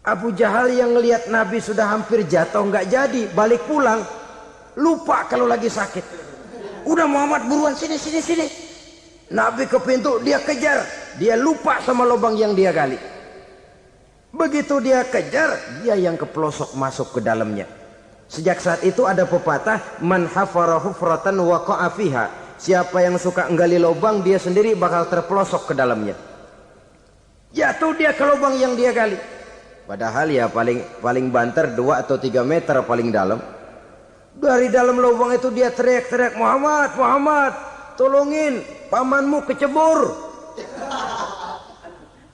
Abu Jahal yang ngelihat Nabi sudah hampir jatuh nggak jadi, balik pulang. Lupa kalau lagi sakit. Udah Muhammad buruan sini. Nabi ke pintu, dia kejar. Dia lupa sama lubang yang dia gali. Begitu dia kejar, dia yang ke pelosok masuk ke dalamnya. Sejak saat itu ada pepatah, man hafara hufratan waqa'a fiha. Siapa yang suka nggali lubang, dia sendiri bakal terpelosok ke dalamnya. Jatuh dia ke lubang yang dia gali. Padahal ya paling banter 2 atau 3 meter paling dalam. Dari dalam lubang itu dia teriak-teriak, Muhammad, tolongin, pamanmu kecebur.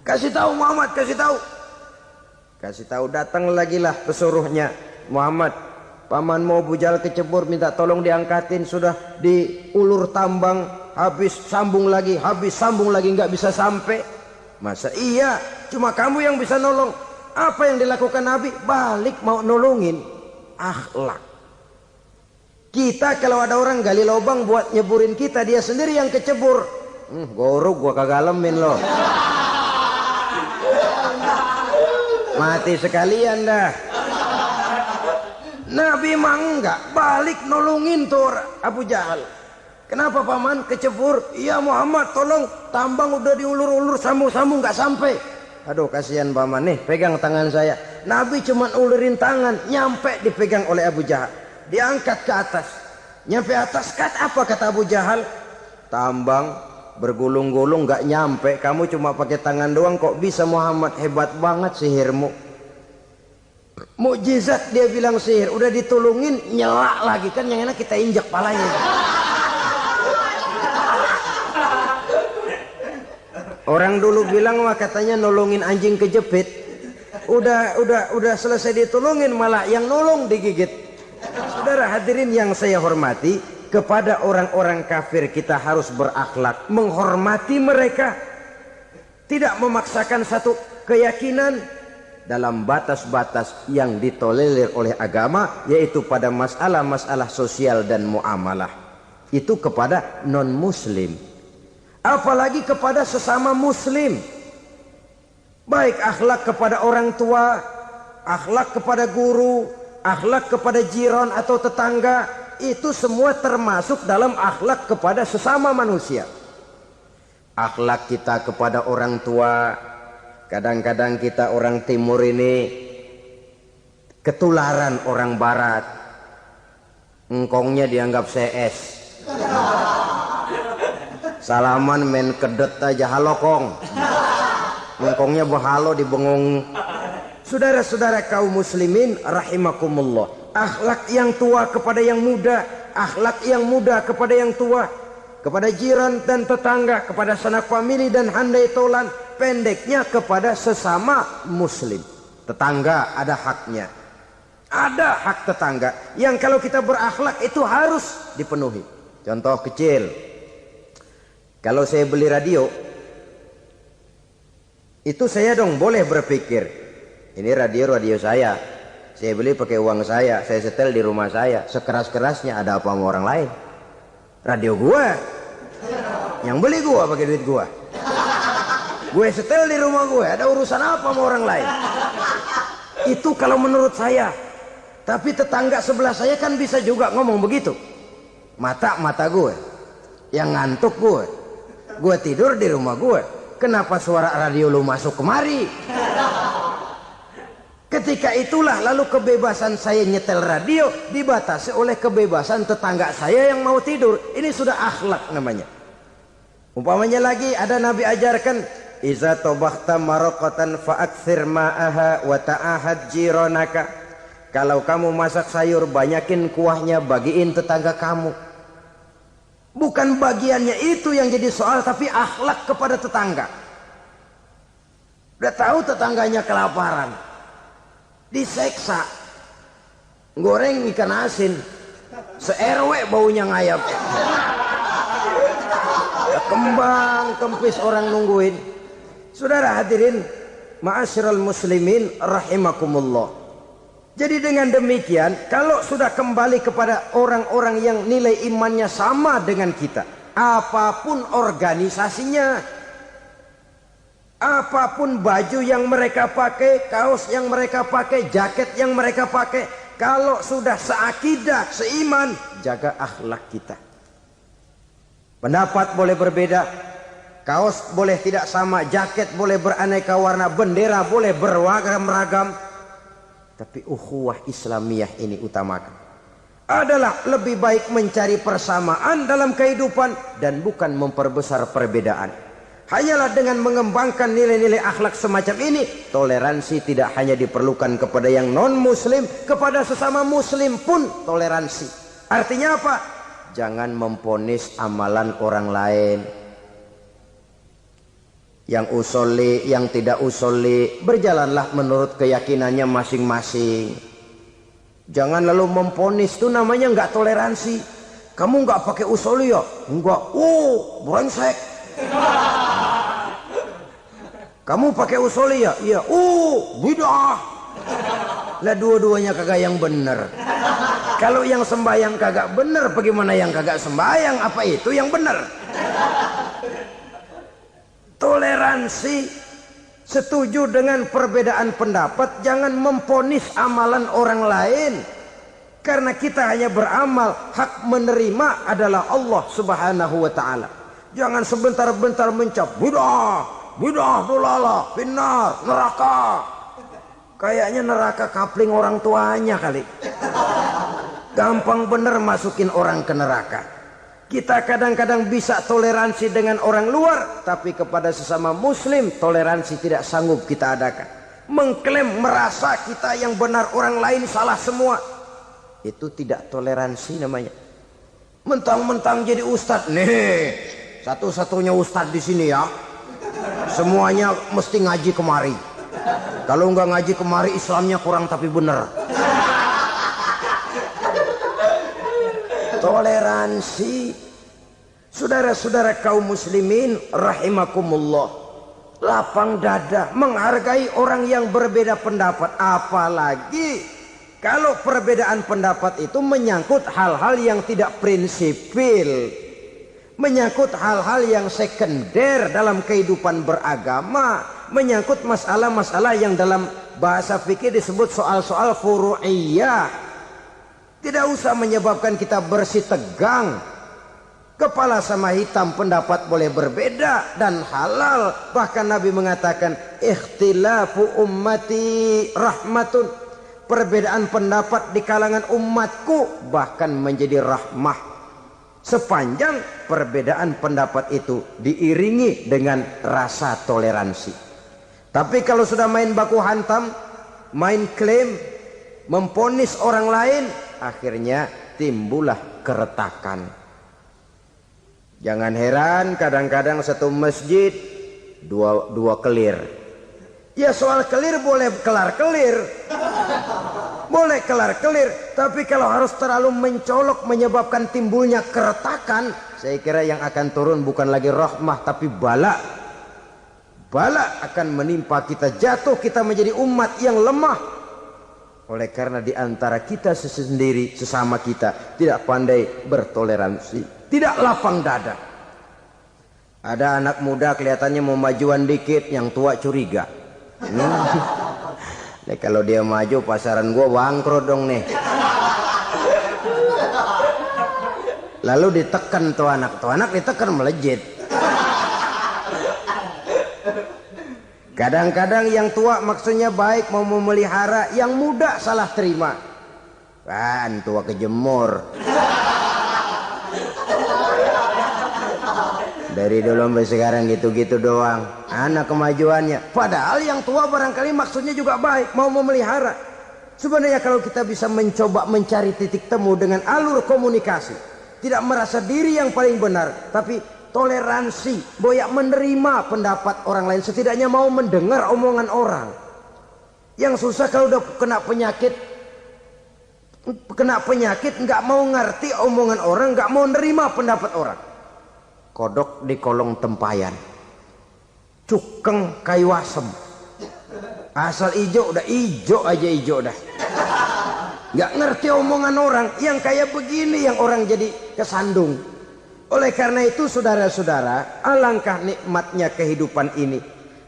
Kasih tahu Muhammad, kasih tahu, datang lagi lah pesuruhnya. Muhammad, pamanmu Abu Jahal kecebur, minta tolong diangkatin. Sudah diulur tambang, habis sambung lagi, nggak bisa sampai. Masa iya, cuma kamu yang bisa nolong. Apa yang dilakukan Nabi? Balik mau nolongin. Akhlak. Kita kalau ada orang gali lubang buat nyeburin kita, dia sendiri yang kecebur. Gorok gua kagak lemin loh. Mati sekalian dah. Nabi mah enggak, balik nolongin tuh Abu Jahal. Kenapa paman kecebur? Iya Muhammad, tolong, tambang udah diulur-ulur, sambung-sambung nggak sampai. Aduh kasihan paman, nih pegang tangan saya. Nabi cuma ulurin tangan, nyampe dipegang oleh Abu Jahal. Diangkat ke atas. Nyampe atas, apa kata Abu Jahal? Tambang bergulung-gulung nggak nyampe, kamu cuma pakai tangan doang kok bisa Muhammad, hebat banget sihirmu. Mukjizat dia bilang sihir, udah ditolongin nyelak lagi, kan yang enak kita injak palanya. Orang dulu bilang wah katanya nolongin anjing kejepit, udah selesai ditolongin malah yang nolong digigit. Saudara hadirin yang saya hormati, kepada orang-orang kafir kita harus berakhlak, menghormati mereka, tidak memaksakan satu keyakinan dalam batas-batas yang ditolerir oleh agama, yaitu pada masalah-masalah sosial dan muamalah. Itu kepada non-muslim, apalagi kepada sesama muslim. Baik akhlak kepada orang tua, akhlak kepada guru, akhlak kepada jiran atau tetangga, itu semua termasuk dalam akhlak kepada sesama manusia. Akhlak kita kepada orang tua, kadang-kadang kita orang timur ini ketularan orang barat. Engkongnya dianggap CS. Salaman main kedet aja, halo kong. Engkongnya berhalo di bengong. Saudara-saudara kaum muslimin rahimakumullah. Akhlak yang tua kepada yang muda, akhlak yang muda kepada yang tua, kepada jiran dan tetangga, kepada sanak famili dan handai tolan, pendeknya kepada sesama muslim. Tetangga ada haknya, ada hak tetangga yang kalau kita berakhlak itu harus dipenuhi. Contoh kecil, kalau saya beli radio, itu saya dong boleh berpikir, ini radio saya. Saya beli pakai uang saya setel di rumah saya. Sekeras-kerasnya ada apa sama orang lain? Radio gua. Yang beli gua pakai duit gua. Gue setel di rumah gue, ada urusan apa sama orang lain? Itu kalau menurut saya. Tapi tetangga sebelah saya kan bisa juga ngomong begitu. Mata gue. Yang ngantuk gue. Gue tidur di rumah gue. Kenapa suara radio lu masuk kemari? Ketika itulah lalu kebebasan saya nyetel radio dibatasi oleh kebebasan tetangga saya yang mau tidur. Ini sudah akhlak namanya. Umpamanya lagi ada Nabi ajarkan, iza tobakhta maraqatan fa'akthir ma'aha wa ta'ahad jiranaka. Kalau kamu masak sayur, banyakin kuahnya, bagiin tetangga kamu. Bukan bagiannya itu yang jadi soal, tapi akhlak kepada tetangga. Udah tahu tetangganya kelaparan, diseksa, goreng ikan asin, se-RW baunya ngayap. Kembang kempis orang nungguin. Saudara hadirin ma'asyiral muslimin rahimakumullah. Jadi dengan demikian, kalau sudah kembali kepada orang-orang yang nilai imannya sama dengan kita, apapun organisasinya, apapun baju yang mereka pakai, kaos yang mereka pakai, jaket yang mereka pakai, kalau sudah seakidah, seiman, jaga akhlak kita. Pendapat boleh berbeda, kaos boleh tidak sama, jaket boleh beraneka warna, bendera boleh beragam-ragam, tapi ukhuwah Islamiyah ini utamakan. Adalah lebih baik mencari persamaan dalam kehidupan dan bukan memperbesar perbedaan. Hanyalah dengan mengembangkan nilai-nilai akhlak semacam ini, toleransi tidak hanya diperlukan kepada yang non-muslim, kepada sesama muslim pun toleransi. Artinya apa? Jangan memponis amalan orang lain. Yang usolli, yang tidak usolli, berjalanlah menurut keyakinannya masing-masing. Jangan lalu memponis, itu namanya nggak toleransi. Kamu nggak pakai usolli ya? Enggak. Brengsek. Kamu pakai usolli ya? Iya. Bid'ah. Lah dua-duanya kagak yang bener. Kalau yang sembahyang kagak bener, bagaimana yang kagak sembahyang? Apa itu yang bener? Toleransi, setuju dengan perbedaan pendapat, jangan memponis amalan orang lain. Karena kita hanya beramal, hak menerima adalah Allah Subhanahu wa ta'ala. Jangan sebentar-bentar mencap bid'ah, dolalah, finnar, neraka. Kayaknya neraka kapling orang tuanya kali. Gampang bener masukin orang ke neraka. Kita kadang-kadang bisa toleransi dengan orang luar, tapi kepada sesama muslim toleransi tidak sanggup kita adakan. Mengklaim merasa kita yang benar, orang lain salah semua, itu tidak toleransi namanya. Mentang-mentang jadi ustadz, nih satu-satunya ustadz di sini ya, semuanya mesti ngaji kemari. Kalau nggak ngaji kemari, Islamnya kurang tapi bener. Toleransi. Saudara-saudara kaum muslimin rahimakumullah, lapang dada menghargai orang yang berbeda pendapat, apalagi kalau perbedaan pendapat itu menyangkut hal-hal yang tidak prinsipil, menyangkut hal-hal yang sekunder dalam kehidupan beragama, menyangkut masalah-masalah yang dalam bahasa fikih disebut soal-soal furu'iyah. Tidak usah menyebabkan kita bersih tegang. Kepala sama hitam, pendapat boleh berbeda dan halal. Bahkan Nabi mengatakan, ikhtilafu ummati rahmatun. Perbedaan pendapat di kalangan umatku bahkan menjadi rahmah. Sepanjang perbedaan pendapat itu diiringi dengan rasa toleransi. Tapi kalau sudah main baku hantam, main klaim, memponis orang lain, akhirnya timbullah keretakan. Jangan heran kadang-kadang satu masjid dua kelir. Ya soal kelir boleh kelar-kelir, boleh kelar-kelir, tapi kalau harus terlalu mencolok menyebabkan timbulnya keretakan, saya kira yang akan turun bukan lagi rahmah tapi bala. Bala akan menimpa kita, jatuh kita menjadi umat yang lemah. Oleh karena di antara kita sendiri, sesama kita tidak pandai bertoleransi, tidak lapang dada. Ada anak muda kelihatannya mau majuan dikit, yang tua curiga. Nih kalau dia maju pasaran gua bangkrut dong nih. Lalu ditekan tuh anak ditekan melejit. Kadang-kadang yang tua maksudnya baik, mau memelihara, yang muda salah terima. Kan tua kejemur. Dari dulu sampai sekarang gitu-gitu doang. Anak kemajuannya. Padahal yang tua barangkali maksudnya juga baik, mau memelihara. Sebenarnya kalau kita bisa mencoba mencari titik temu dengan alur komunikasi, tidak merasa diri yang paling benar, tapi toleransi, boyak menerima pendapat orang lain, setidaknya mau mendengar omongan orang. Yang susah kalau udah kena penyakit nggak mau ngerti omongan orang, nggak mau nerima pendapat orang. Kodok di kolong tempayan, cukeng kayu asem, asal ijo udah ijo aja ijo dah. Nggak ngerti omongan orang, yang kayak begini yang orang jadi kesandung. Oleh karena itu saudara-saudara, alangkah nikmatnya kehidupan ini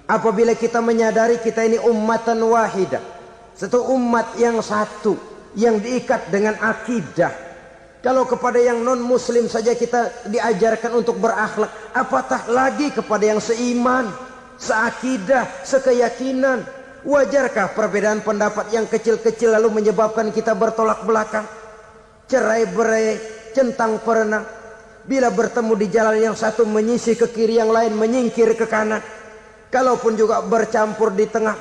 apabila kita menyadari kita ini ummatan wahidah, satu umat yang satu, yang diikat dengan akidah. Kalau kepada yang non muslim saja kita diajarkan untuk berakhlak, apatah lagi kepada yang seiman, seakidah, sekeyakinan. Wajarkah perbedaan pendapat yang kecil-kecil lalu menyebabkan kita bertolak belakang, cerai-berai, centang perenang? Bila bertemu di jalan yang satu menyisih ke kiri, yang lain menyingkir ke kanan. Kalaupun juga bercampur di tengah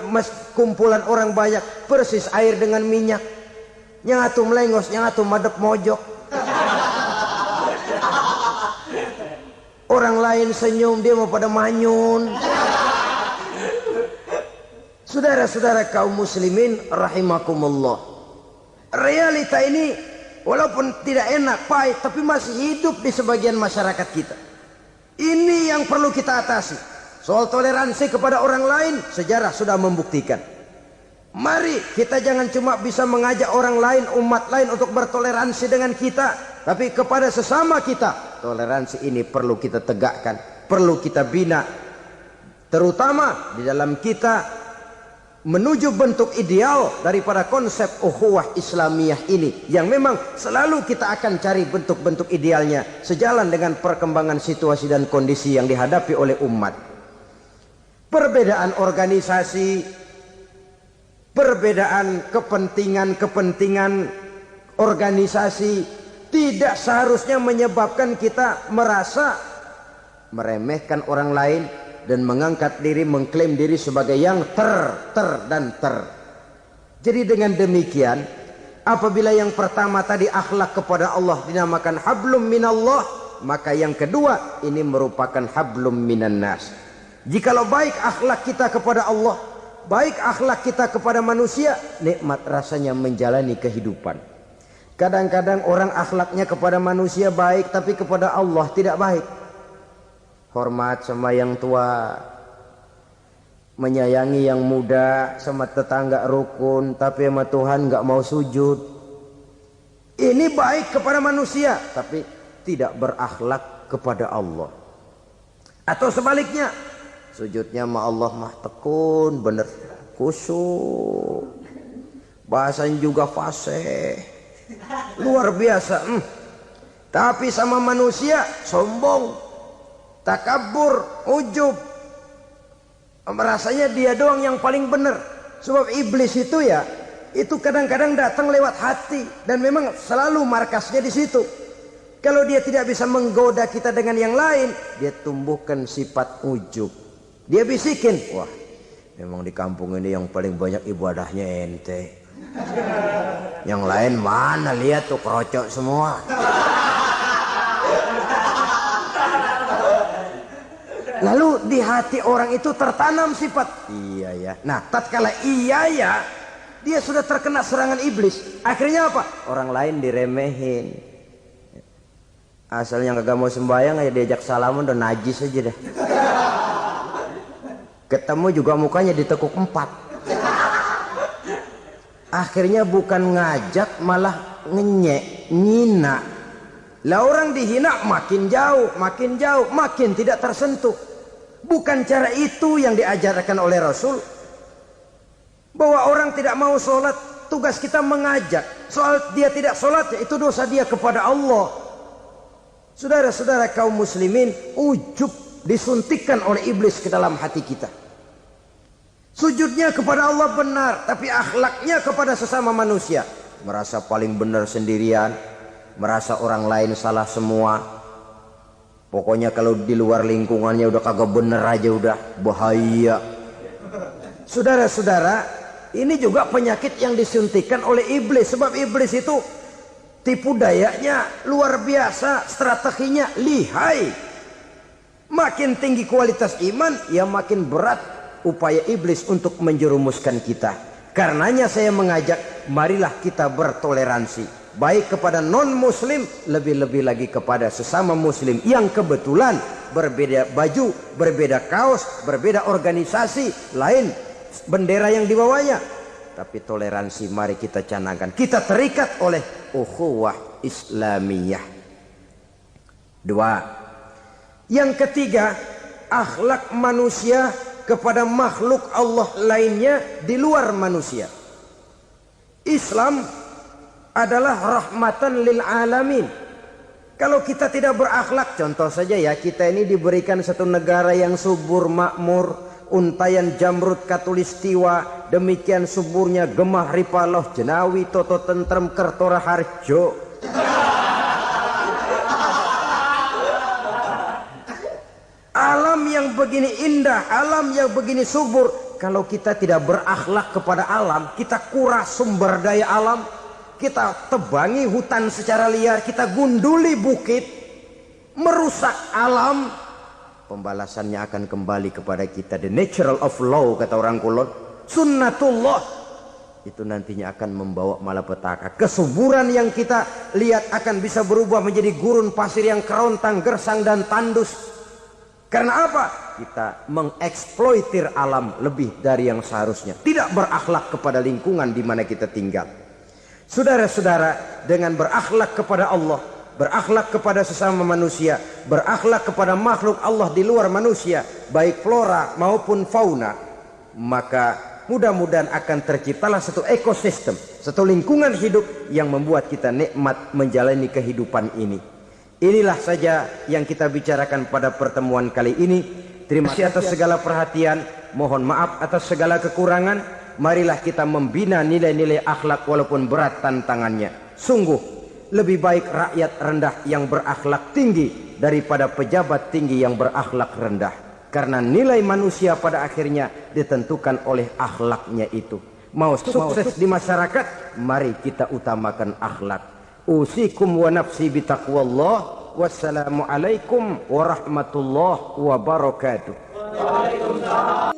kumpulan orang banyak, persis air dengan minyak. Yang atu melengos, yang atu madep mojok. Orang lain senyum, dia mau pada manyun. Saudara-saudara kaum muslimin rahimakumullah, realita ini walaupun tidak enak, pahit, tapi masih hidup di sebagian masyarakat kita. Ini yang perlu kita atasi. Soal toleransi kepada orang lain, sejarah sudah membuktikan. Mari kita jangan cuma bisa mengajak orang lain, umat lain untuk bertoleransi dengan kita, tapi kepada sesama kita. Toleransi ini perlu kita tegakkan, perlu kita bina, terutama di dalam kita menuju bentuk ideal daripada konsep ukhuwah Islamiyah ini, yang memang selalu kita akan cari bentuk-bentuk idealnya sejalan dengan perkembangan situasi dan kondisi yang dihadapi oleh umat. Perbedaan organisasi, perbedaan kepentingan organisasi tidak seharusnya menyebabkan kita merasa meremehkan orang lain dan mengangkat diri, mengklaim diri sebagai yang ter. Jadi dengan demikian, apabila yang pertama tadi akhlak kepada Allah dinamakan hablum minallah, maka yang kedua ini merupakan hablum minan nas. Jikalau baik akhlak kita kepada Allah, baik akhlak kita kepada manusia, nikmat rasanya menjalani kehidupan. Kadang-kadang orang akhlaknya kepada manusia baik, tapi kepada Allah tidak baik. Hormat sama yang tua, menyayangi yang muda, sama tetangga rukun, tapi sama Tuhan nggak mau sujud. Ini baik kepada manusia, tapi tidak berakhlak kepada Allah. Atau sebaliknya, sujudnya sama Allah mah tekun, bener khusyuk, bahasanya juga fasih, luar biasa. Tapi sama manusia sombong, takabur, ujub, merasanya dia doang yang paling benar. Sebab iblis itu ya, itu kadang-kadang datang lewat hati, dan memang selalu markasnya di situ. Kalau dia tidak bisa menggoda kita dengan yang lain, dia tumbuhkan sifat ujub. Dia bisikin, wah memang di kampung ini yang paling banyak ibadahnya ente, yang lain mana, lihat tuh kerocok semua. Lalu di hati orang itu tertanam sifat iya ya. Nah, tatkala iya ya, dia sudah terkena serangan iblis. Akhirnya apa? Orang lain diremehin. Asalnya kagak mau sembahyang, ya diajak salaman udah najis aja dah. Ketemu juga mukanya ditekuk 4. Akhirnya bukan ngajak, malah ngenyek, nyina. Lah orang dihina makin jauh, makin tidak tersentuh. Bukan cara itu yang diajarkan oleh Rasul. Bahwa orang tidak mau sholat, tugas kita mengajak. Soal dia tidak sholat, itu dosa dia kepada Allah. Saudara-saudara kaum muslimin, ujub disuntikkan oleh iblis ke dalam hati kita. Sujudnya kepada Allah benar, tapi akhlaknya kepada sesama manusia, merasa paling benar sendirian, merasa orang lain salah semua. Pokoknya kalau di luar lingkungannya udah kagak bener aja udah bahaya. Saudara-saudara, ini juga penyakit yang disuntikan oleh iblis. Sebab iblis itu tipu dayanya luar biasa, strateginya lihai. Makin tinggi kualitas iman, ya makin berat upaya iblis untuk menjerumuskan kita. Karenanya saya mengajak, marilah kita bertoleransi. Baik kepada non-muslim, lebih-lebih lagi kepada sesama muslim yang kebetulan berbeda baju, berbeda kaos, berbeda organisasi, lain bendera yang dibawanya. Tapi toleransi mari kita canangkan. Kita terikat oleh ukhuwah Islamiyah. 2. Yang ketiga, akhlak manusia kepada makhluk Allah lainnya di luar manusia. Islam adalah rahmatan lil alamin. Kalau kita tidak berakhlak, contoh saja ya, kita ini diberikan satu negara yang subur makmur, untayan jamrut katulistiwa, demikian suburnya gemah ripaloh jenawi toto tentrem kertora harjo. Alam yang begini indah, alam yang begini subur, kalau kita tidak berakhlak kepada alam, kita kuras sumber daya alam, kita tebangi hutan secara liar, kita gunduli bukit, merusak alam, pembalasannya akan kembali kepada kita. The natural of law, kata orang Kulon, sunnatullah, itu nantinya akan membawa malapetaka. Kesuburan yang kita lihat akan bisa berubah menjadi gurun pasir yang kerontang, gersang dan tandus. Karena apa? Kita mengeksploitir alam lebih dari yang seharusnya. Tidak berakhlak kepada lingkungan di mana kita tinggal. Saudara-saudara, dengan berakhlak kepada Allah, berakhlak kepada sesama manusia, berakhlak kepada makhluk Allah di luar manusia, baik flora maupun fauna, maka mudah-mudahan akan terciptalah satu ekosistem, satu lingkungan hidup yang membuat kita nikmat menjalani kehidupan ini. Inilah saja yang kita bicarakan pada pertemuan kali ini. Terima kasih atas segala perhatian, mohon maaf atas segala kekurangan. Marilah kita membina nilai-nilai akhlak walaupun berat tantangannya. Sungguh lebih baik rakyat rendah yang berakhlak tinggi daripada pejabat tinggi yang berakhlak rendah. Karena nilai manusia pada akhirnya ditentukan oleh akhlaknya itu. Mau sukses di masyarakat, mari kita utamakan akhlak. Usikum wa nafsi bitaqwallah. Wassalamualaikum warahmatullahi wabarakatuh. Waalaikumsalam.